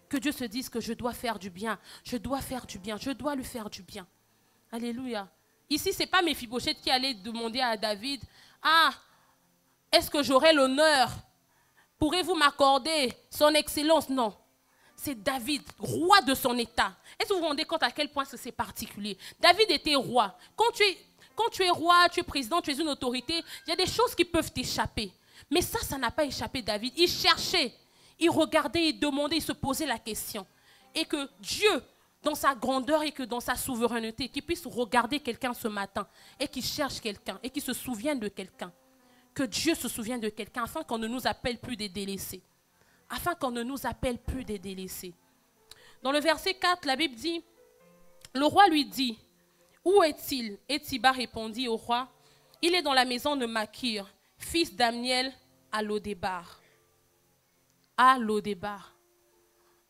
que Dieu se dise que je dois faire du bien, je dois faire du bien, je dois lui faire du bien. Alléluia. Ici, ce n'est pas Méphibosheth qui allait demander à David, ah, est-ce que j'aurai l'honneur? Pourrez-vous m'accorder son excellence? Non. C'est David, roi de son état. Est-ce que vous vous rendez compte à quel point c'est particulier? David était roi. Quand tu es roi, tu es président, tu es une autorité, il y a des choses qui peuvent t'échapper. Mais ça n'a pas échappé David. Il cherchait, il regardait, il demandait, il se posait la question. Et que Dieu, dans sa grandeur et que dans sa souveraineté, qu'il puisse regarder quelqu'un ce matin et qu'il cherche quelqu'un et qu'il se souvienne de quelqu'un. Que Dieu se souvienne de quelqu'un afin qu'on ne nous appelle plus des délaissés. Afin qu'on ne nous appelle plus des délaissés. Dans le verset 4, la Bible dit, le roi lui dit, où est-il? Et Tiba répondit au roi, il est dans la maison de Makir, fils d'Amiel à Lodébar. À Lodébar.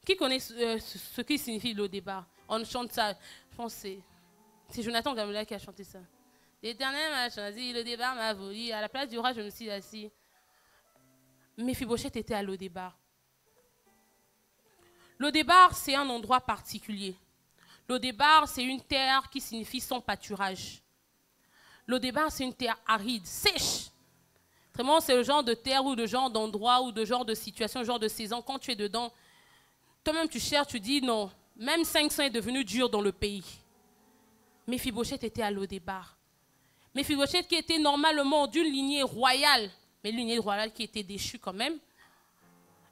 Qui connaît ce qui signifie Lodébar? On chante ça. Je pense que c'est Jonathan Gamela qui a chanté ça. L'Éternel m'a choisi, Lodébar m'a volé. À la place du roi, je me suis assis. Méphibosheth était à Lodébar. Lodébar, c'est un endroit particulier. Lodébar, c'est une terre qui signifie sans pâturage. Lodébar, c'est une terre aride, sèche. Vraiment, c'est le genre de terre ou de genre d'endroit ou de genre de situation, genre de saison. Quand tu es dedans, toi-même tu cherches, tu dis non. Même 500 est devenu dur dans le pays. Méphibosheth était à Lodébar. Méphibosheth qui était normalement d'une lignée royale, mais une lignée royale qui était déchue quand même,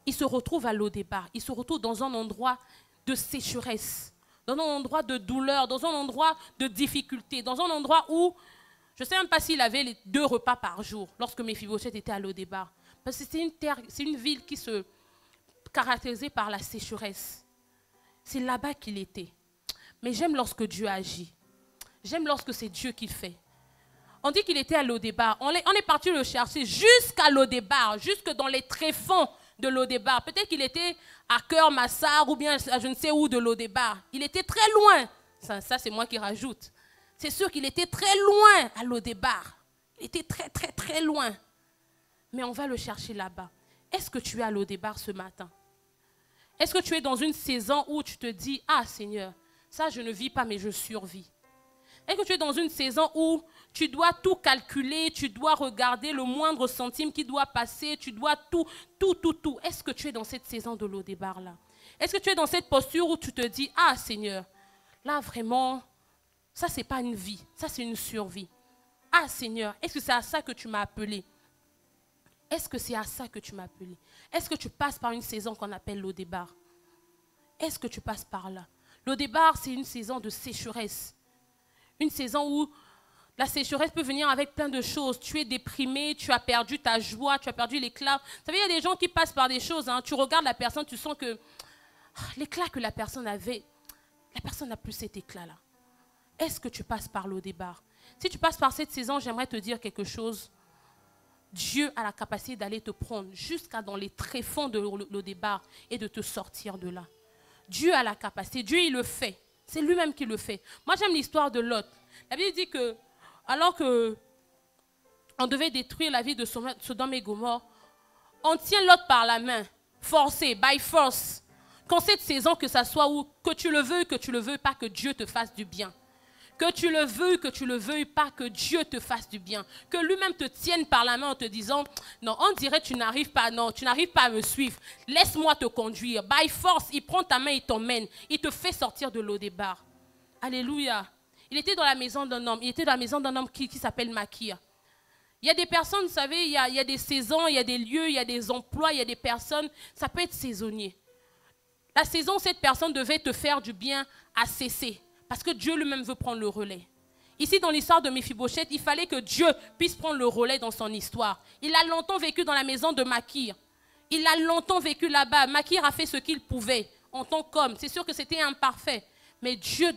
il se retrouve à Lodébar. Il se retrouve dans un endroit de sécheresse, dans un endroit de douleur, dans un endroit de difficulté, dans un endroit où, je ne sais même pas s'il avait les 2 repas par jour lorsque Méphibosheth était à Lodébar. Parce que c'est une ville qui se caractérisait par la sécheresse. C'est là-bas qu'il était. Mais j'aime lorsque Dieu agit. J'aime lorsque c'est Dieu qui fait. On dit qu'il était à Lodébar. On est parti le chercher jusqu'à Lodébar, jusque dans les tréfonds de Lodébar. Peut-être qu'il était à Cœur-Massar ou bien à je ne sais où de Lodébar. Il était très loin. Ça c'est moi qui rajoute. C'est sûr qu'il était très loin à Lodébar. Il était très, très, très loin. Mais on va le chercher là-bas. Est-ce que tu es à Lodébar ce matin? Est-ce que tu es dans une saison où tu te dis, ah Seigneur, ça je ne vis pas mais je survis? Est-ce que tu es dans une saison où tu dois tout calculer, tu dois regarder le moindre centime qui doit passer, tu dois tout. Est-ce que tu es dans cette saison de Lodébar là? Est-ce que tu es dans cette posture où tu te dis, ah Seigneur, là vraiment, ça c'est pas une vie, ça c'est une survie. Ah Seigneur, est-ce que c'est à ça que tu m'as appelé? Est-ce que c'est à ça que tu m'as appelé? Est-ce que tu passes par une saison qu'on appelle Lodébar? Est-ce que tu passes par là? Lo-débar, c'est une saison de sécheresse. Une saison où la sécheresse peut venir avec plein de choses. Tu es déprimé, tu as perdu ta joie, tu as perdu l'éclat. Vous savez, il y a des gens qui passent par des choses. Hein. Tu regardes la personne, tu sens que l'éclat que la personne avait, la personne n'a plus cet éclat-là. Est-ce que tu passes par Lo-débar? Si tu passes par cette saison, j'aimerais te dire quelque chose. Dieu a la capacité d'aller te prendre jusqu'à dans les tréfonds de Lo-débar et de te sortir de là. Dieu a la capacité, Dieu il le fait. C'est lui-même qui le fait. Moi j'aime l'histoire de Lot. La Bible dit que alors que on devait détruire la ville de Sodome et Gomorrhe, on tient Lot par la main, forcé, by force. Qu'en cette saison, que ça soit où, que tu le veuilles pas, que Dieu te fasse du bien. Que tu le veuilles pas, que Dieu te fasse du bien. Que lui-même te tienne par la main en te disant, non, on dirait tu n'arrives pas à me suivre. Laisse-moi te conduire. By force, il prend ta main, il t'emmène. Il te fait sortir de Lo-débar. Alléluia. Il était dans la maison d'un homme. Qui s'appelle Makir. Il y a des personnes, vous savez, il y a des saisons, il y a des lieux, il y a des emplois, il y a des personnes. Ça peut être saisonnier. La saison où cette personne devait te faire du bien a cessé. Parce que Dieu lui-même veut prendre le relais. Ici, dans l'histoire de Méphibosheth, il fallait que Dieu puisse prendre le relais dans son histoire. Il a longtemps vécu dans la maison de Makir. Il a longtemps vécu là-bas. Makir a fait ce qu'il pouvait en tant qu'homme. C'est sûr que c'était imparfait. Mais Dieu,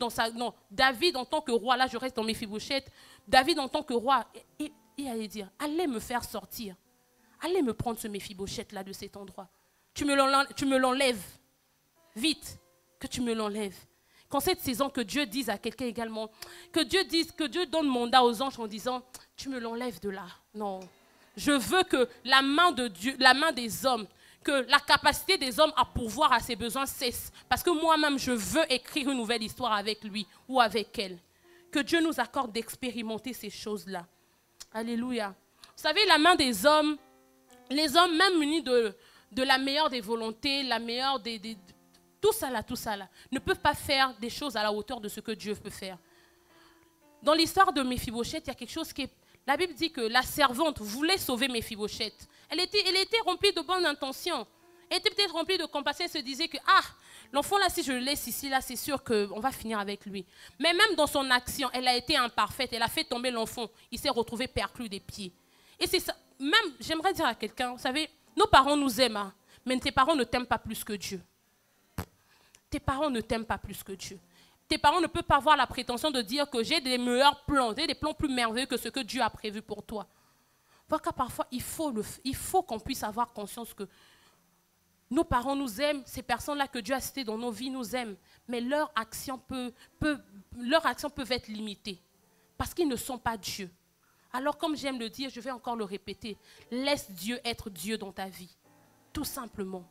David en tant que roi, là je reste dans Méphibosheth, David en tant que roi, il allait dire, allez me faire sortir. Allez me prendre ce Méphibosheth-là de cet endroit. Tu me l'enlèves. Vite, que tu me l'enlèves. Qu'en cette saison, que Dieu dise à quelqu'un également, que Dieu donne mandat aux anges en disant, tu me l'enlèves de là. Non, je veux que la main de Dieu, la main des hommes, que la capacité des hommes à pourvoir à ses besoins cesse. Parce que moi-même, je veux écrire une nouvelle histoire avec lui ou avec elle. Que Dieu nous accorde d'expérimenter ces choses-là. Alléluia. Vous savez, la main des hommes, les hommes même munis de la meilleure des volontés, la meilleure tout ça là, ne peuvent pas faire des choses à la hauteur de ce que Dieu peut faire. Dans l'histoire de Méphibosheth, il y a quelque chose qui est... La Bible dit que la servante voulait sauver Méphibosheth. Elle était remplie de bonnes intentions. Elle était peut-être remplie de compassion. Elle se disait que, l'enfant là, si je le laisse ici, là, c'est sûr qu'on va finir avec lui. Mais même dans son action, elle a été imparfaite. Elle a fait tomber l'enfant. Il s'est retrouvé perclus des pieds. Et c'est ça. Même, j'aimerais dire à quelqu'un, vous savez, nos parents nous aiment, mais tes parents ne t'aiment pas plus que Dieu. Tes parents ne t'aiment pas plus que Dieu. Tes parents ne peuvent pas avoir la prétention de dire que j'ai des meilleurs plans, j'ai des plans plus merveilleux que ce que Dieu a prévu pour toi. Parce que parfois, il faut qu'on puisse avoir conscience que nos parents nous aiment, ces personnes-là que Dieu a citées dans nos vies nous aiment, mais leurs actions peuvent être limitées parce qu'ils ne sont pas Dieu. Alors, comme j'aime le dire, je vais encore le répéter, laisse Dieu être Dieu dans ta vie. Tout simplement.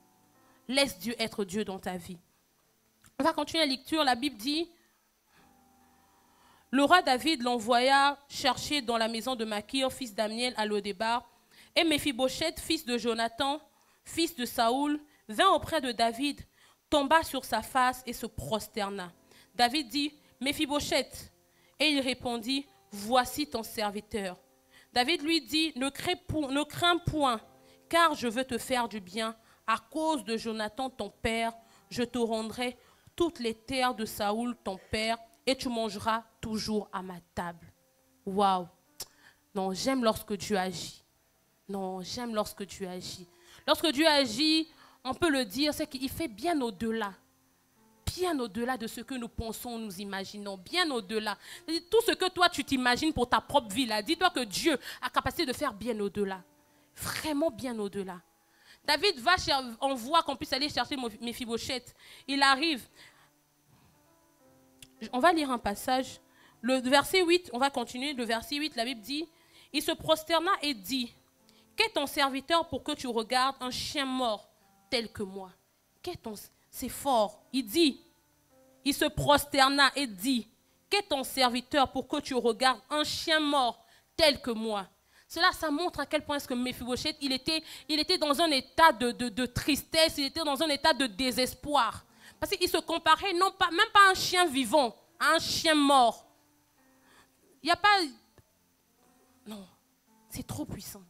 Laisse Dieu être Dieu dans ta vie. On va continuer la lecture. La Bible dit, le roi David l'envoya chercher dans la maison de Makir, fils d'Amiel, à Lo-débar. Et Méphibosheth, fils de Jonathan, fils de Saoul, vint auprès de David, tomba sur sa face et se prosterna. David dit, Méphibosheth. Et il répondit, voici ton serviteur. David lui dit, ne crains point, car je veux te faire du bien. À cause de Jonathan, ton père, je te rendrai toutes les terres de Saoul, ton père, et tu mangeras toujours à ma table. Waouh! Non, j'aime lorsque Dieu agit. Non, j'aime lorsque Dieu agit. Lorsque Dieu agit, on peut le dire, c'est qu'il fait bien au-delà de ce que nous pensons, nous imaginons, bien au-delà. Tout ce que toi, tu t'imagines pour ta propre vie, là, dis-toi que Dieu a capacité de faire bien au-delà. Vraiment bien au-delà. David envoie qu'on puisse aller chercher Méphibosheth. Il arrive. On va lire un passage. Le verset 8, on va continuer. Le verset 8, la Bible dit, il se prosterna et dit, qu'est ton serviteur pour que tu regardes un chien mort tel que moi? C'est fort. Il dit, il se prosterna et dit, qu'est ton serviteur pour que tu regardes un chien mort tel que moi? Cela, ça montre à quel point est-ce que Méphibosheth, il était dans un état de tristesse, il était dans un état de désespoir. Parce qu'il se comparait même pas à un chien vivant, à un chien mort. Il n'y a pas... Non, c'est trop puissant.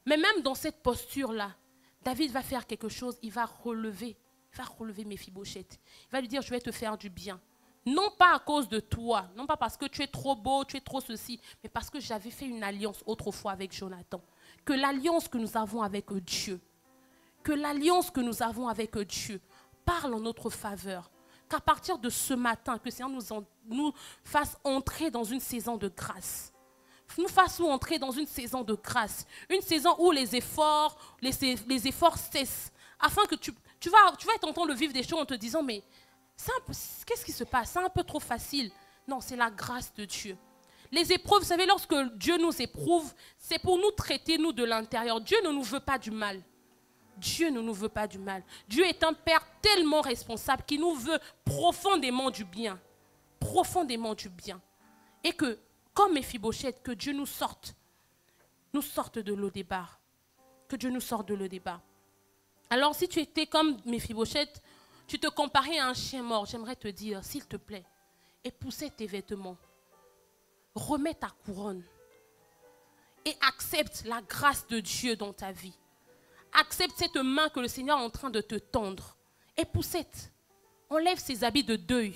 Mais même dans cette posture-là, David va faire quelque chose, il va relever va relever Méphibosheth. Il va lui dire, je vais te faire du bien. Non pas à cause de toi, non pas parce que tu es trop beau, tu es trop ceci, mais parce que j'avais fait une alliance autrefois avec Jonathan. Que l'alliance que nous avons avec Dieu, parle en notre faveur. Qu'à partir de ce matin, que le Seigneur nous fasse entrer dans une saison de grâce. Nous fassons entrer dans une saison de grâce. Une saison où les efforts cessent. Afin que tu vas être en train de vivre des choses en te disant, mais qu'est-ce qui se passe? C'est un peu trop facile. Non, c'est la grâce de Dieu. Les épreuves, vous savez, lorsque Dieu nous éprouve, c'est pour nous traiter, nous, de l'intérieur. Dieu ne nous veut pas du mal. Dieu ne nous veut pas du mal. Dieu est un Père tellement responsable qu'il nous veut profondément du bien. Profondément du bien. Et que, comme Méphibosheth, que Dieu nous sorte de l'O-Débar. Que Dieu nous sorte de l'O-Débar. Alors, si tu étais comme Méphibosheth, tu te comparais à un chien mort, j'aimerais te dire, s'il te plaît, époussez tes vêtements. Remets ta couronne. Et accepte la grâce de Dieu dans ta vie. Accepte cette main que le Seigneur est en train de te tendre. Époussette, enlève ces habits de deuil.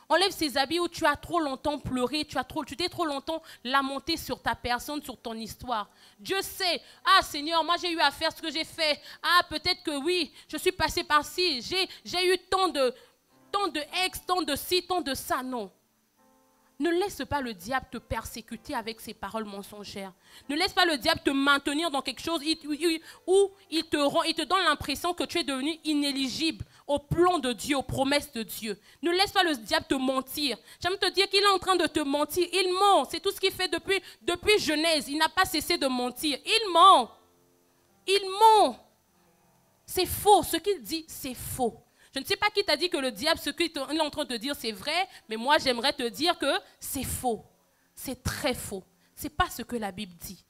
Enlève ces habits où tu as trop longtemps pleuré, tu t'es trop longtemps lamenté sur ta personne, sur ton histoire. Dieu sait, ah Seigneur, moi j'ai eu à faire ce que j'ai fait. Ah peut-être que oui, je suis passé par ci, j'ai eu tant de ex, tant de ci, tant de ça. Non. Ne laisse pas le diable te persécuter avec ses paroles mensongères. Ne laisse pas le diable te maintenir dans quelque chose où il te donne l'impression que tu es devenu inéligible au plan de Dieu, aux promesses de Dieu. Ne laisse pas le diable te mentir. J'aime te dire qu'il est en train de te mentir. Il ment. C'est tout ce qu'il fait depuis Genèse. Il n'a pas cessé de mentir. Il ment. Il ment. C'est faux. Ce qu'il dit, c'est faux. Je ne sais pas qui t'a dit que le diable, ce qu'il est en train de te dire, c'est vrai, mais moi, j'aimerais te dire que c'est faux. C'est très faux. Ce n'est pas ce que la Bible dit.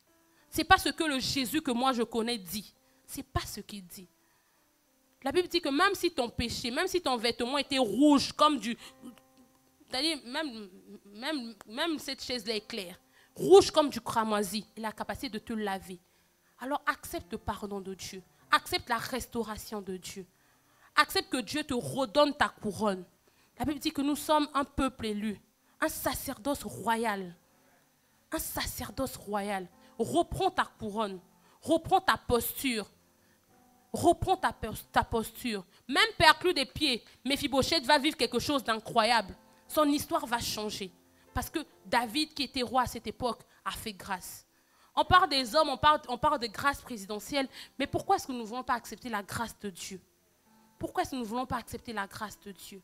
Ce n'est pas ce que le Jésus que moi je connais dit. Ce n'est pas ce qu'il dit. La Bible dit que même si ton péché, même si ton vêtement était rouge comme du... C'est-à-dire, même cette chaise-là est claire. Rouge comme du cramoisi. Il a la capacité de te laver. Alors accepte le pardon de Dieu. Accepte la restauration de Dieu. Accepte que Dieu te redonne ta couronne. La Bible dit que nous sommes un peuple élu, un sacerdoce royal. Un sacerdoce royal. Reprends ta couronne. Reprends ta posture. Reprends ta posture. Même perclus des pieds, Méphibosheth va vivre quelque chose d'incroyable. Son histoire va changer. Parce que David, qui était roi à cette époque, a fait grâce. On parle des hommes, on parle de grâce présidentielle, mais pourquoi est-ce que nous ne voulons pas accepter la grâce de Dieu? Pourquoi est-ce que nous ne voulons pas accepter la grâce de Dieu?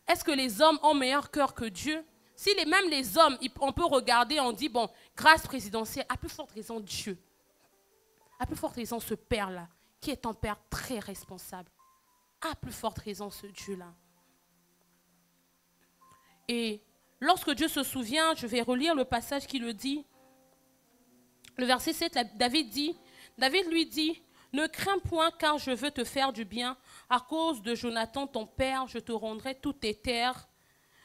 Est-ce que les hommes ont meilleur cœur que Dieu? Si même les hommes, on peut regarder, on dit, bon, grâce présidentielle, à plus forte raison Dieu. À plus forte raison ce Père-là, qui est un Père très responsable. À plus forte raison ce Dieu-là. Et lorsque Dieu se souvient, je vais relire le passage qui le dit. Le verset 7, David lui dit, « Ne crains point car je veux te faire du bien. À cause de Jonathan, ton père, je te rendrai toutes tes terres.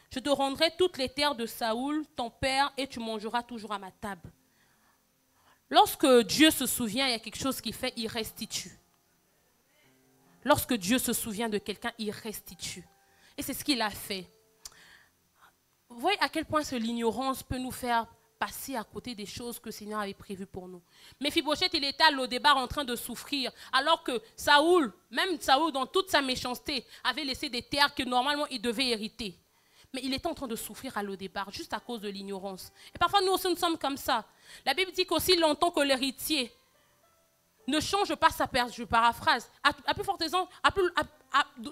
Je te rendrai toutes les terres de Saoul, ton père, et tu mangeras toujours à ma table. » Lorsque Dieu se souvient, il y a quelque chose qu'il fait, il restitue. Lorsque Dieu se souvient de quelqu'un, il restitue. Et c'est ce qu'il a fait. Vous voyez à quel point l'ignorance peut nous faire passer à côté des choses que le Seigneur avait prévues pour nous. Méphibosheth, il était à Lo-Débar en train de souffrir, alors que Saoul, même Saoul dans toute sa méchanceté, avait laissé des terres que normalement il devait hériter. Mais il était en train de souffrir à Lo-Débar, juste à cause de l'ignorance. Et parfois nous aussi nous sommes comme ça. La Bible dit qu'aussi longtemps que l'héritier ne change pas sa perte, je paraphrase, à plus forte raison,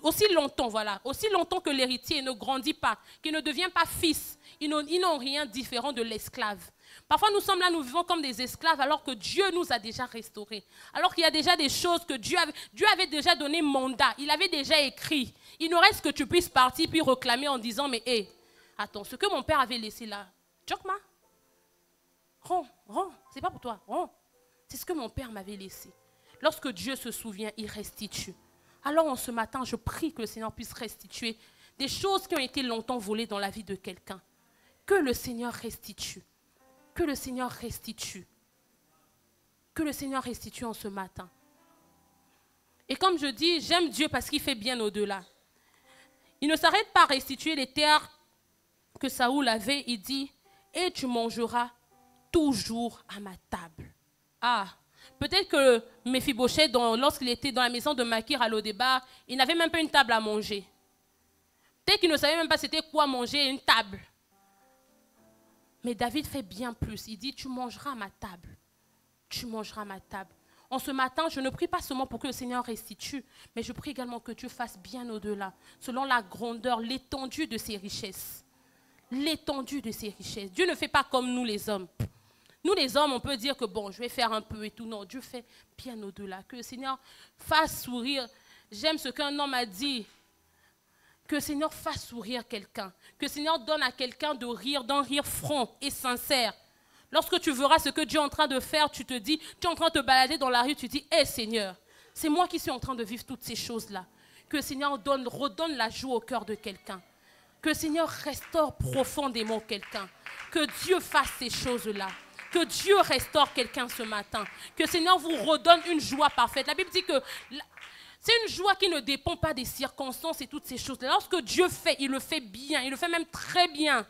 aussi longtemps que l'héritier ne grandit pas, qu'il ne devient pas fils, ils n'ont rien différent de l'esclave. Parfois nous sommes là, nous vivons comme des esclaves alors que Dieu nous a déjà restaurés. Alors qu'il y a déjà des choses que Dieu avait déjà donné mandat, il avait déjà écrit. Il ne reste que tu puisses partir puis réclamer en disant, mais hé, attends, ce que mon père avait laissé là, Jokma, rends, c'est pas pour toi, rends. C'est ce que mon père m'avait laissé. Lorsque Dieu se souvient, il restitue. Alors en ce matin, je prie que le Seigneur puisse restituer des choses qui ont été longtemps volées dans la vie de quelqu'un. Que le Seigneur restitue. Que le Seigneur restitue. Que le Seigneur restitue en ce matin. Et comme je dis, j'aime Dieu parce qu'il fait bien au-delà. Il ne s'arrête pas à restituer les terres que Saoul avait. Il dit, et tu mangeras toujours à ma table. Ah, peut-être que Méphibosheth, lorsqu'il était dans la maison de Makir à Lodébar, il n'avait même pas une table à manger. Peut-être qu'il ne savait même pas c'était quoi manger une table. Mais David fait bien plus. Il dit, tu mangeras à ma table. Tu mangeras à ma table. En ce matin, je ne prie pas seulement pour que le Seigneur restitue, mais je prie également que Dieu fasse bien au-delà, selon la grandeur, l'étendue de ses richesses. L'étendue de ses richesses. Dieu ne fait pas comme nous les hommes. Nous les hommes, on peut dire que bon, je vais faire un peu et tout. Non, Dieu fait bien au-delà. Que le Seigneur fasse sourire. J'aime ce qu'un homme a dit. Que le Seigneur fasse sourire quelqu'un. Que le Seigneur donne à quelqu'un de rire, d'un rire franc et sincère. Lorsque tu verras ce que Dieu est en train de faire, tu te dis, tu es en train de te balader dans la rue, tu te dis, hé Seigneur, c'est moi qui suis en train de vivre toutes ces choses-là. Que le Seigneur redonne la joie au cœur de quelqu'un. Que le Seigneur restaure profondément quelqu'un. Que Dieu fasse ces choses-là. Que Dieu restaure quelqu'un ce matin. Que le Seigneur vous redonne une joie parfaite. La Bible dit que c'est une joie qui ne dépend pas des circonstances et toutes ces choses-là. Lorsque Dieu fait, il le fait bien. Il le fait même très bien.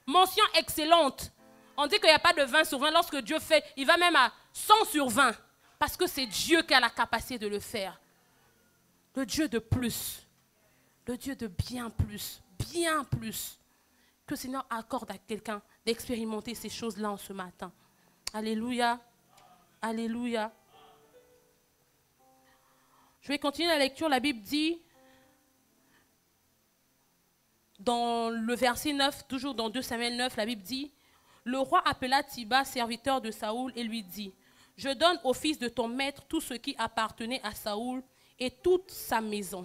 Mention excellente. On dit qu'il n'y a pas de 20 sur 20. Lorsque Dieu fait, il va même à 100 sur 20. Parce que c'est Dieu qui a la capacité de le faire. Le Dieu de plus. Le Dieu de bien plus. Bien plus. Que le Seigneur accorde à quelqu'un d'expérimenter ces choses-là en ce matin. Alléluia. Alléluia. Je vais continuer la lecture. La Bible dit, dans le verset 9, toujours dans 2 Samuel 9, la Bible dit, le roi appela Tsiba, serviteur de Saoul, et lui dit, je donne au fils de ton maître tout ce qui appartenait à Saoul et toute sa maison.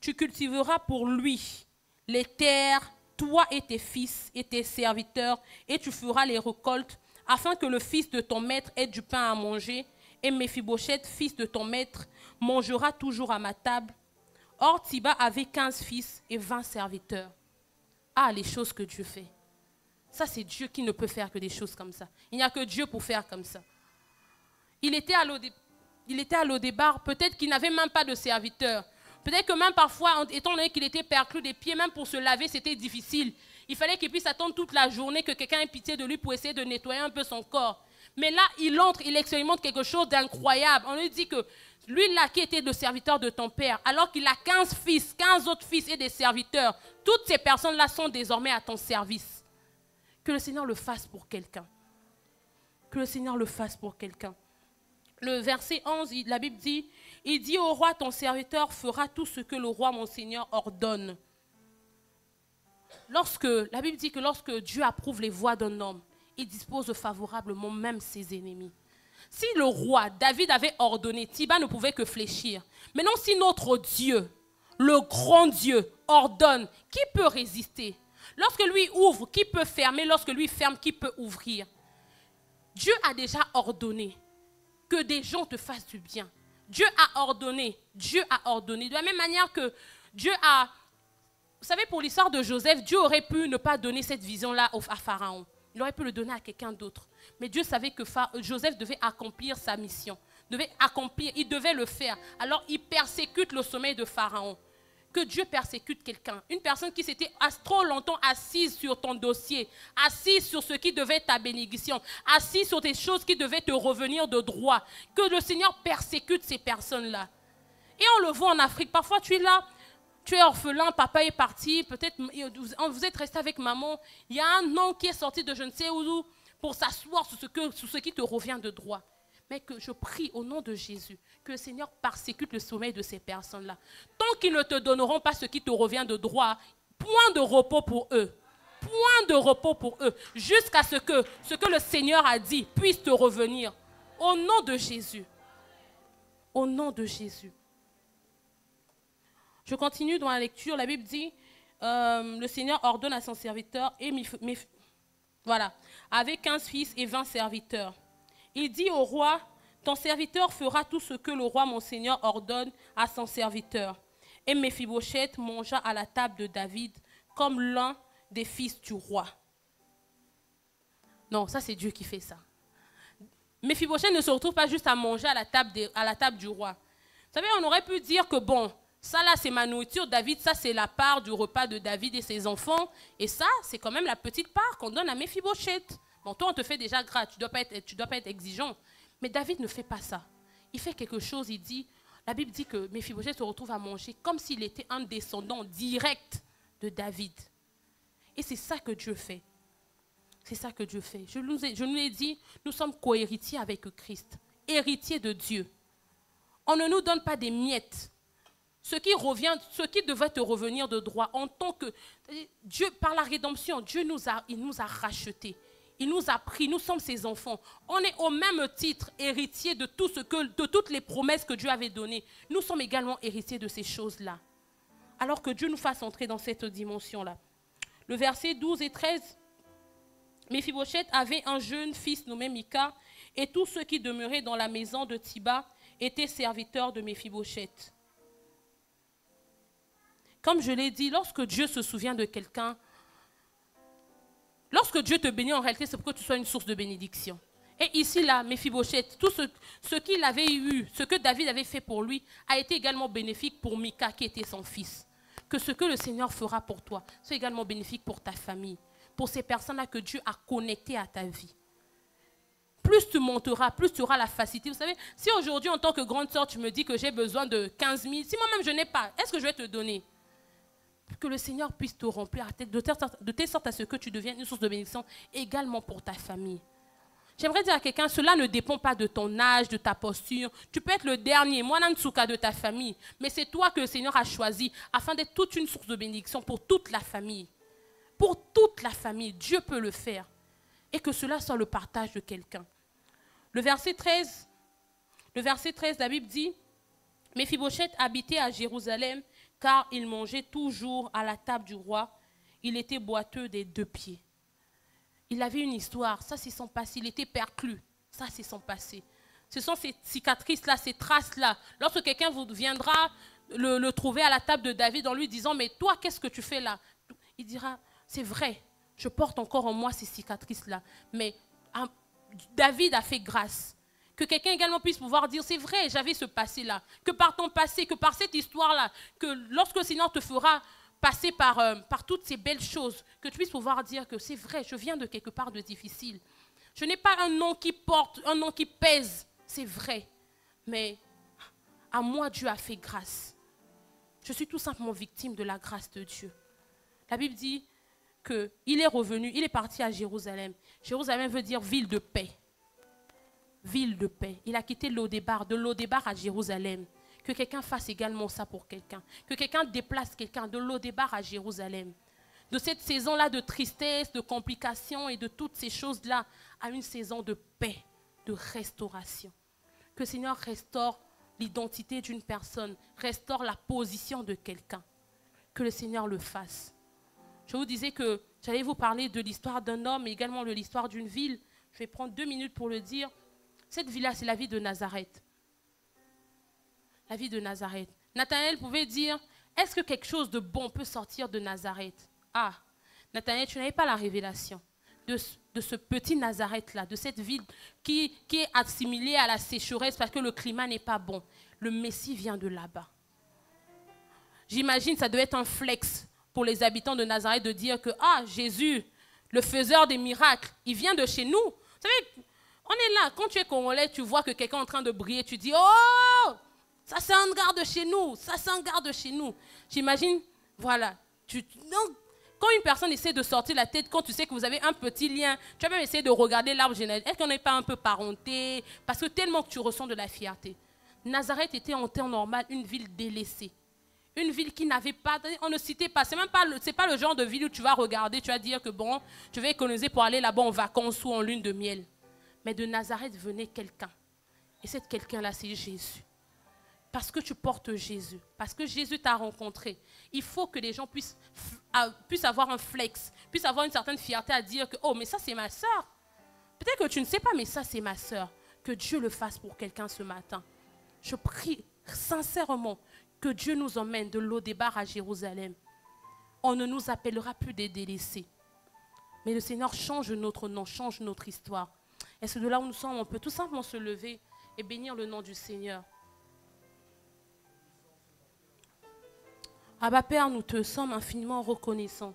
Tu cultiveras pour lui les terres, toi et tes fils et tes serviteurs, et tu feras les récoltes, afin que le fils de ton maître ait du pain à manger, et Méphibosheth, fils de ton maître, mangera toujours à ma table. Or, Tsiba avait 15 fils et 20 serviteurs. Ah, les choses que Dieu fait. Ça, c'est Dieu qui ne peut faire que des choses comme ça. Il n'y a que Dieu pour faire comme ça. Il était à Lodébar, peut-être qu'il n'avait même pas de serviteurs. Peut-être que même parfois, étant donné qu'il était perclus des pieds, même pour se laver, c'était difficile. Il fallait qu'il puisse attendre toute la journée que quelqu'un ait pitié de lui pour essayer de nettoyer un peu son corps. Mais là, il entre, il expérimente quelque chose d'incroyable. On lui dit que lui là qui était le serviteur de ton père, alors qu'il a 15 fils, 15 autres fils et des serviteurs, toutes ces personnes-là sont désormais à ton service. Que le Seigneur le fasse pour quelqu'un. Que le Seigneur le fasse pour quelqu'un. Le verset 11, la Bible dit, il dit au roi, ton serviteur fera tout ce que le roi, mon Seigneur, ordonne. La Bible dit que lorsque Dieu approuve les voies d'un homme, il dispose favorablement même ses ennemis. Si le roi, David, avait ordonné, Tsiba ne pouvait que fléchir. Maintenant, si notre Dieu, le grand Dieu, ordonne, qui peut résister? Lorsque lui ouvre, qui peut fermer? Lorsque lui ferme, qui peut ouvrir? Dieu a déjà ordonné que des gens te fassent du bien. Dieu a ordonné. Dieu a ordonné. De la même manière que Dieu a... Vous savez, pour l'histoire de Joseph, Dieu aurait pu ne pas donner cette vision-là à Pharaon. Il aurait pu le donner à quelqu'un d'autre. Mais Dieu savait que Joseph devait accomplir sa mission. Il devait le faire. Alors il persécute le sommeil de Pharaon. Que Dieu persécute quelqu'un. Une personne qui s'était trop longtemps assise sur ton dossier, assise sur ce qui devait être ta bénédiction, assise sur des choses qui devaient te revenir de droit. Que le Seigneur persécute ces personnes-là. Et on le voit en Afrique. Parfois tu es là, tu es orphelin, papa est parti, peut-être vous êtes resté avec maman. Il y a un nom qui est sorti de je ne sais où pour s'asseoir sur ce qui te revient de droit. Mais que je prie au nom de Jésus, que le Seigneur persécute le sommeil de ces personnes-là. Tant qu'ils ne te donneront pas ce qui te revient de droit, point de repos pour eux. Point de repos pour eux. Jusqu'à ce que le Seigneur a dit puisse te revenir. Au nom de Jésus. Au nom de Jésus. Je continue dans la lecture. La Bible dit, le Seigneur ordonne à son serviteur, voilà, avec 15 fils et 20 serviteurs. Il dit au roi, ton serviteur fera tout ce que le roi, mon Seigneur, ordonne à son serviteur. Et Méphibosheth mangea à la table de David comme l'un des fils du roi. Non, ça c'est Dieu qui fait ça. Méphibosheth ne se retrouve pas juste à manger à la table du roi. savez, on aurait pu dire que bon, ça là c'est ma nourriture, David, ça c'est la part du repas de David et ses enfants. Et ça, c'est quand même la petite part qu'on donne à Méphibosheth. Bon, toi on te fait déjà gras, tu dois pas être exigeant. Mais David ne fait pas ça. Il fait quelque chose, il dit, la Bible dit que Méphibosheth se retrouve à manger comme s'il était un descendant direct de David. Et c'est ça que Dieu fait. C'est ça que Dieu fait. Je nous ai dit, nous sommes co-héritiers avec Christ, héritiers de Dieu. On ne nous donne pas des miettes. Ce qui devait te revenir de droit en tant que Dieu, par la rédemption, Dieu il nous a rachetés. Il nous a pris, nous sommes ses enfants. On est au même titre héritiers de toutes les promesses que Dieu avait données. Nous sommes également héritiers de ces choses-là. Alors que Dieu nous fasse entrer dans cette dimension-là. Le verset 12 et 13, Méphibosheth avait un jeune fils nommé Mika, et tous ceux qui demeuraient dans la maison de Thiba étaient serviteurs de Méphibosheth. Comme je l'ai dit, lorsque Dieu se souvient de quelqu'un, lorsque Dieu te bénit, en réalité, c'est pour que tu sois une source de bénédiction. Et ici, là, Méphibosheth, tout ce qu'il avait eu, ce que David avait fait pour lui, a été également bénéfique pour Mika, qui était son fils. Que ce que le Seigneur fera pour toi, soit également bénéfique pour ta famille, pour ces personnes-là que Dieu a connectées à ta vie. Plus tu monteras, plus tu auras la facilité. Vous savez, si aujourd'hui, en tant que grande sœur, tu me dis que j'ai besoin de 15 000, si moi-même je n'ai pas, est-ce que je vais te donner? Que le Seigneur puisse te remplir de telle sorte à ce que tu deviennes une source de bénédiction également pour ta famille. J'aimerais dire à quelqu'un, cela ne dépend pas de ton âge, de ta posture. Tu peux être le dernier, Mwanantsuka de ta famille, mais c'est toi que le Seigneur a choisi afin d'être toute une source de bénédiction pour toute la famille. Pour toute la famille, Dieu peut le faire. Et que cela soit le partage de quelqu'un. Le verset 13, la Bible dit, Méphibosheth habitait à Jérusalem, car il mangeait toujours à la table du roi. Il était boiteux des 2 pieds. Il avait une histoire, ça c'est son passé. Il était perclus, ça c'est son passé. Ce sont ces cicatrices-là, ces traces-là. Lorsque quelqu'un viendra le trouver à la table de David en lui disant « Mais toi, qu'est-ce que tu fais là ?» Il dira « C'est vrai, je porte encore en moi ces cicatrices-là. Mais David a fait grâce. » Que quelqu'un également puisse pouvoir dire, c'est vrai, j'avais ce passé-là. Que par ton passé, que par cette histoire-là, que lorsque le Seigneur te fera passer par toutes ces belles choses, que tu puisses pouvoir dire que c'est vrai, je viens de quelque part de difficile. Je n'ai pas un nom qui porte, un nom qui pèse, c'est vrai. Mais à moi, Dieu a fait grâce. Je suis tout simplement victime de la grâce de Dieu. La Bible dit qu'il est revenu, il est parti à Jérusalem. Jérusalem veut dire ville de paix. Ville de paix. Il a quitté Lodébar, de Lodébar à Jérusalem. Que quelqu'un fasse également ça pour quelqu'un. Que quelqu'un déplace quelqu'un de Lodébar à Jérusalem. De cette saison-là de tristesse, de complications et de toutes ces choses-là à une saison de paix, de restauration. Que le Seigneur restaure l'identité d'une personne, restaure la position de quelqu'un. Que le Seigneur le fasse. Je vous disais que j'allais vous parler de l'histoire d'un homme, mais également de l'histoire d'une ville. Je vais prendre 2 minutes pour le dire. Cette ville-là, c'est la ville de Nazareth. La ville de Nazareth. Nathanaël pouvait dire, est-ce que quelque chose de bon peut sortir de Nazareth? Ah, Nathanaël, tu n'avais pas la révélation de ce petit Nazareth-là, de cette ville qui est assimilée à la sécheresse parce que le climat n'est pas bon. Le Messie vient de là-bas. J'imagine ça doit être un flex pour les habitants de Nazareth de dire que, ah, Jésus, le faiseur des miracles, il vient de chez nous. Vous savez, on est là, quand tu es congolais, tu vois que quelqu'un est en train de briller, tu dis, oh, ça c'est un gars de chez nous, ça c'est un gars de chez nous. J'imagine, voilà. Donc, quand une personne essaie de sortir la tête, quand tu sais que vous avez un petit lien, tu vas même essayer de regarder l'arbre généalogique. Est-ce qu'on n'est pas un peu parenté? Parce que tellement que tu ressens de la fierté. Nazareth était en temps normal une ville délaissée. Une ville qui n'avait pas, on ne citait pas, c'est pas le genre de ville où tu vas regarder, tu vas dire que bon, je vais économiser pour aller là-bas en vacances ou en lune de miel. Mais de Nazareth venait quelqu'un. Et cet quelqu'un-là, c'est Jésus. Parce que tu portes Jésus. Parce que Jésus t'a rencontré. Il faut que les gens puissent avoir un flex, puissent avoir une certaine fierté à dire que, oh, mais ça, c'est ma sœur. Peut-être que tu ne sais pas, mais ça, c'est ma sœur. Que Dieu le fasse pour quelqu'un ce matin. Je prie sincèrement que Dieu nous emmène de Lodébar à Jérusalem. On ne nous appellera plus des délaissés. Mais le Seigneur change notre nom, change notre histoire. Est-ce que de là où nous sommes, on peut tout simplement se lever et bénir le nom du Seigneur? Abba Père, nous te sommes infiniment reconnaissants.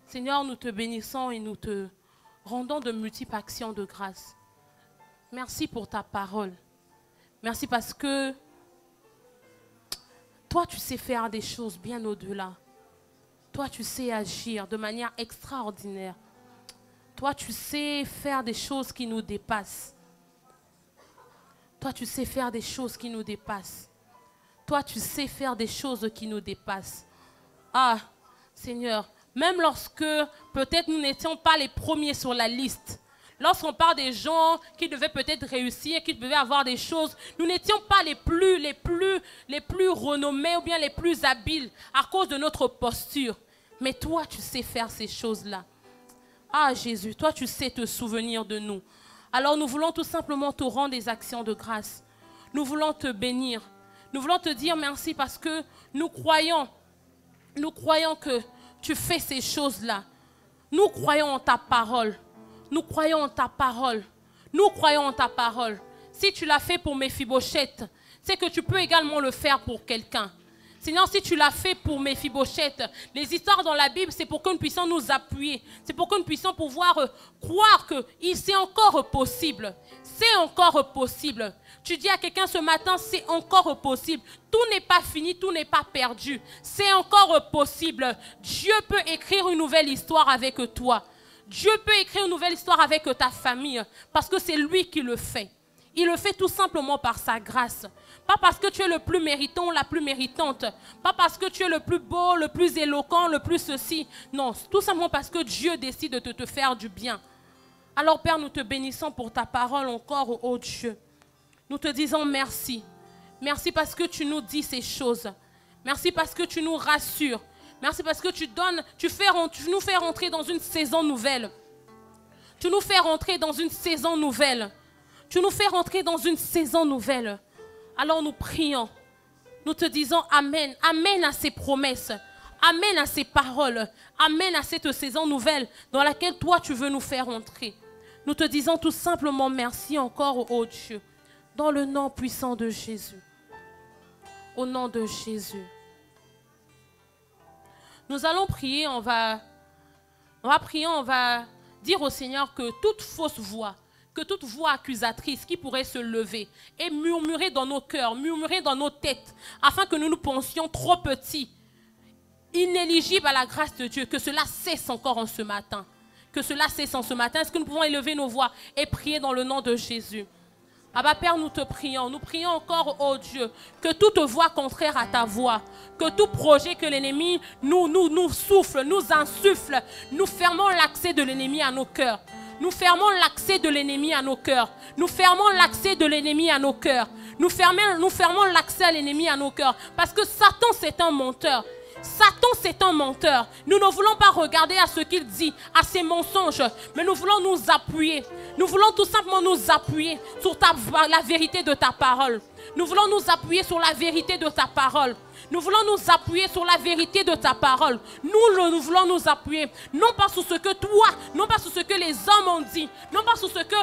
Seigneur, nous te bénissons et nous te rendons de multiples actions de grâce. Merci pour ta parole. Merci parce que toi, tu sais faire des choses bien au-delà. Toi, tu sais agir de manière extraordinaire. Toi, tu sais faire des choses qui nous dépassent. Toi, tu sais faire des choses qui nous dépassent. Toi, tu sais faire des choses qui nous dépassent. Ah, Seigneur, même lorsque peut-être nous n'étions pas les premiers sur la liste, lorsqu'on parle des gens qui devaient peut-être réussir, qui devaient avoir des choses, nous n'étions pas les plus renommés ou bien les plus habiles à cause de notre posture. Mais toi, tu sais faire ces choses-là. Ah Jésus, toi, tu sais te souvenir de nous. Alors nous voulons tout simplement te rendre des actions de grâce. Nous voulons te bénir. Nous voulons te dire merci parce que nous croyons que tu fais ces choses-là. Nous croyons en ta parole. Nous croyons en ta parole. Nous croyons en ta parole. Si tu l'as fait pour Méphibosheth, c'est que tu peux également le faire pour quelqu'un. Seigneur, si tu l'as fait pour Méphibosheth, les histoires dans la Bible, c'est pour que nous puissions nous appuyer. C'est pour que nous puissions pouvoir croire que c'est encore possible. C'est encore possible. Tu dis à quelqu'un ce matin, c'est encore possible. Tout n'est pas fini, tout n'est pas perdu. C'est encore possible. Dieu peut écrire une nouvelle histoire avec toi. Dieu peut écrire une nouvelle histoire avec ta famille parce que c'est lui qui le fait. Il le fait tout simplement par sa grâce. Pas parce que tu es le plus méritant ou la plus méritante. Pas parce que tu es le plus beau, le plus éloquent, le plus ceci. Non, tout simplement parce que Dieu décide de te faire du bien. Alors Père, nous te bénissons pour ta parole encore, ô Dieu. Nous te disons merci. Merci parce que tu nous dis ces choses. Merci parce que tu nous rassures. Merci parce que tu nous fais rentrer dans une saison nouvelle. Tu nous fais rentrer dans une saison nouvelle. Tu nous fais rentrer dans une saison nouvelle. Alors nous prions. Nous te disons Amen. Amen à ces promesses. Amen à ces paroles. Amen à cette saison nouvelle dans laquelle toi tu veux nous faire entrer. Nous te disons tout simplement merci encore, ô Dieu. Dans le nom puissant de Jésus. Au nom de Jésus. Nous allons prier, on va dire au Seigneur que toute fausse voix, que toute voix accusatrice qui pourrait se lever et murmurer dans nos cœurs, murmurer dans nos têtes, afin que nous nous pensions trop petits, inéligibles à la grâce de Dieu, que cela cesse encore en ce matin. Que cela cesse en ce matin. Est-ce que nous pouvons élever nos voix et prier dans le nom de Jésus? Abba Père, nous te prions. Nous prions encore, ô Dieu, que toute voix contraire à ta voix, que tout projet que l'ennemi nous souffle, nous insuffle, nous fermons l'accès de l'ennemi à nos cœurs. Nous fermons l'accès de l'ennemi à nos cœurs. Nous fermons l'accès de l'ennemi à nos cœurs. Nous fermons l'accès à l'ennemi à nos cœurs. Parce que Satan, c'est un menteur. Satan, c'est un menteur. Nous ne voulons pas regarder à ce qu'il dit, à ses mensonges, mais nous voulons nous appuyer. Nous voulons tout simplement nous appuyer sur la vérité de ta parole. Nous voulons nous appuyer sur la vérité de ta parole. Nous voulons nous appuyer sur la vérité de ta parole. Nous voulons nous appuyer, non pas sur ce que toi, non pas sur ce que les hommes ont dit, non pas sur ce que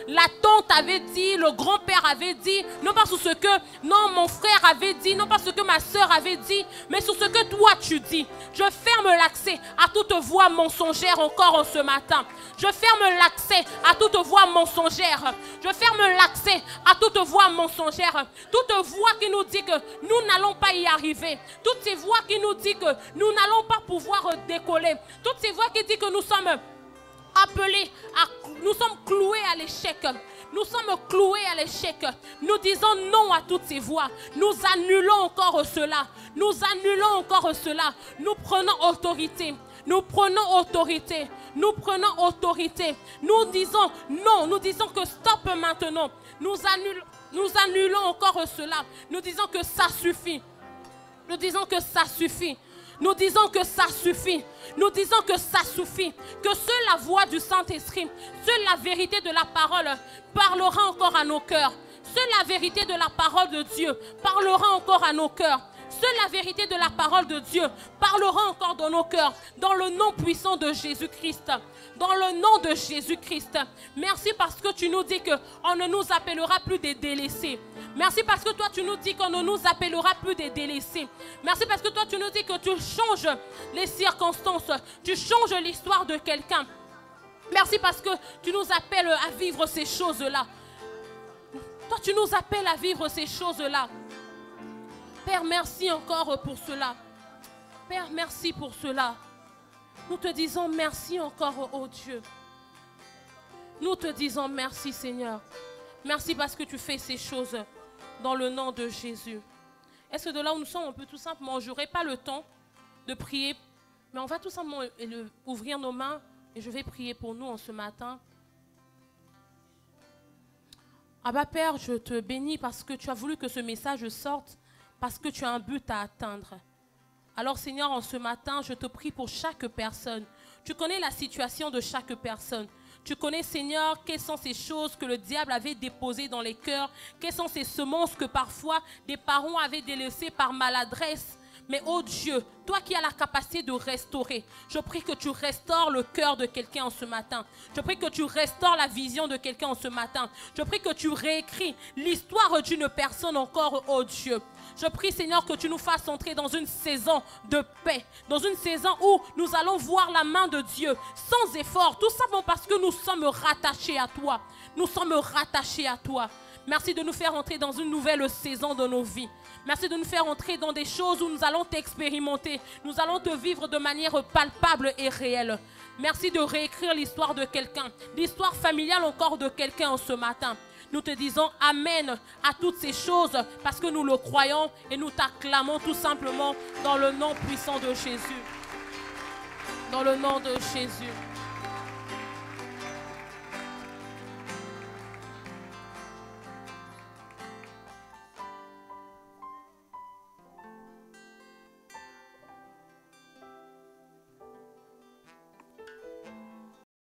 la tante avait dit, le grand-père avait dit, non pas sur ce que mon frère avait dit, non pas sur ce que ma soeur avait dit, mais sur ce que toi tu dis. Je ferme l'accès à toute voix mensongère encore en ce matin. Je ferme l'accès à toute voix mensongère. Je ferme l'accès à toute voix mensongère. Toute voix qui nous dit que nous n'allons pas y arriver. Toutes ces voix qui nous disent que nous n'allons pas pouvoir décoller. Toutes ces voix qui disent que nous sommes appelés, nous sommes cloués à l'échec. Nous sommes cloués à l'échec. Nous disons non à toutes ces voix. Nous annulons encore cela. Nous annulons encore cela. Nous prenons autorité. Nous prenons autorité. Nous prenons autorité. Nous disons non. Nous disons que stop maintenant. Nous annulons encore cela. Nous disons que ça suffit. Nous disons que ça suffit. Nous disons que ça suffit. Nous disons que ça suffit. Que seule la voix du Saint-Esprit, seule la vérité de la parole parlera encore à nos cœurs. Seule la vérité de la parole de Dieu parlera encore à nos cœurs. Seule la vérité de la parole de Dieu parlera encore dans nos cœurs, dans le nom puissant de Jésus-Christ. Dans le nom de Jésus-Christ. Merci parce que tu nous dis qu'on ne nous appellera plus des délaissés. Merci parce que toi tu nous dis qu'on ne nous appellera plus des délaissés. Merci parce que toi tu nous dis que tu changes les circonstances, tu changes l'histoire de quelqu'un. Merci parce que tu nous appelles à vivre ces choses-là. Toi tu nous appelles à vivre ces choses-là. Père, merci encore pour cela. Père, merci pour cela. Nous te disons merci encore, oh Dieu. Nous te disons merci, Seigneur. Merci parce que tu fais ces choses dans le nom de Jésus. Est-ce que de là où nous sommes, on peut tout simplement, je n'aurai pas le temps de prier, mais on va tout simplement ouvrir nos mains et je vais prier pour nous en ce matin. Abba Père, je te bénis parce que tu as voulu que ce message sorte, parce que tu as un but à atteindre. Alors Seigneur, en ce matin, je te prie pour chaque personne. Tu connais la situation de chaque personne. Tu connais, Seigneur, quelles sont ces choses que le diable avait déposées dans les cœurs. Quelles sont ces semences que parfois des parents avaient délaissées par maladresse. Mais oh Dieu, toi qui as la capacité de restaurer, je prie que tu restaures le cœur de quelqu'un en ce matin. Je prie que tu restaures la vision de quelqu'un en ce matin. Je prie que tu réécris l'histoire d'une personne encore, oh Dieu. Je prie, Seigneur, que tu nous fasses entrer dans une saison de paix, dans une saison où nous allons voir la main de Dieu sans effort, tout simplement parce que nous sommes rattachés à toi. Nous sommes rattachés à toi. Merci de nous faire entrer dans une nouvelle saison de nos vies. Merci de nous faire entrer dans des choses où nous allons t'expérimenter. Nous allons te vivre de manière palpable et réelle. Merci de réécrire l'histoire de quelqu'un, l'histoire familiale encore de quelqu'un en ce matin. Nous te disons Amen à toutes ces choses parce que nous le croyons et nous t'acclamons tout simplement dans le nom puissant de Jésus. Dans le nom de Jésus.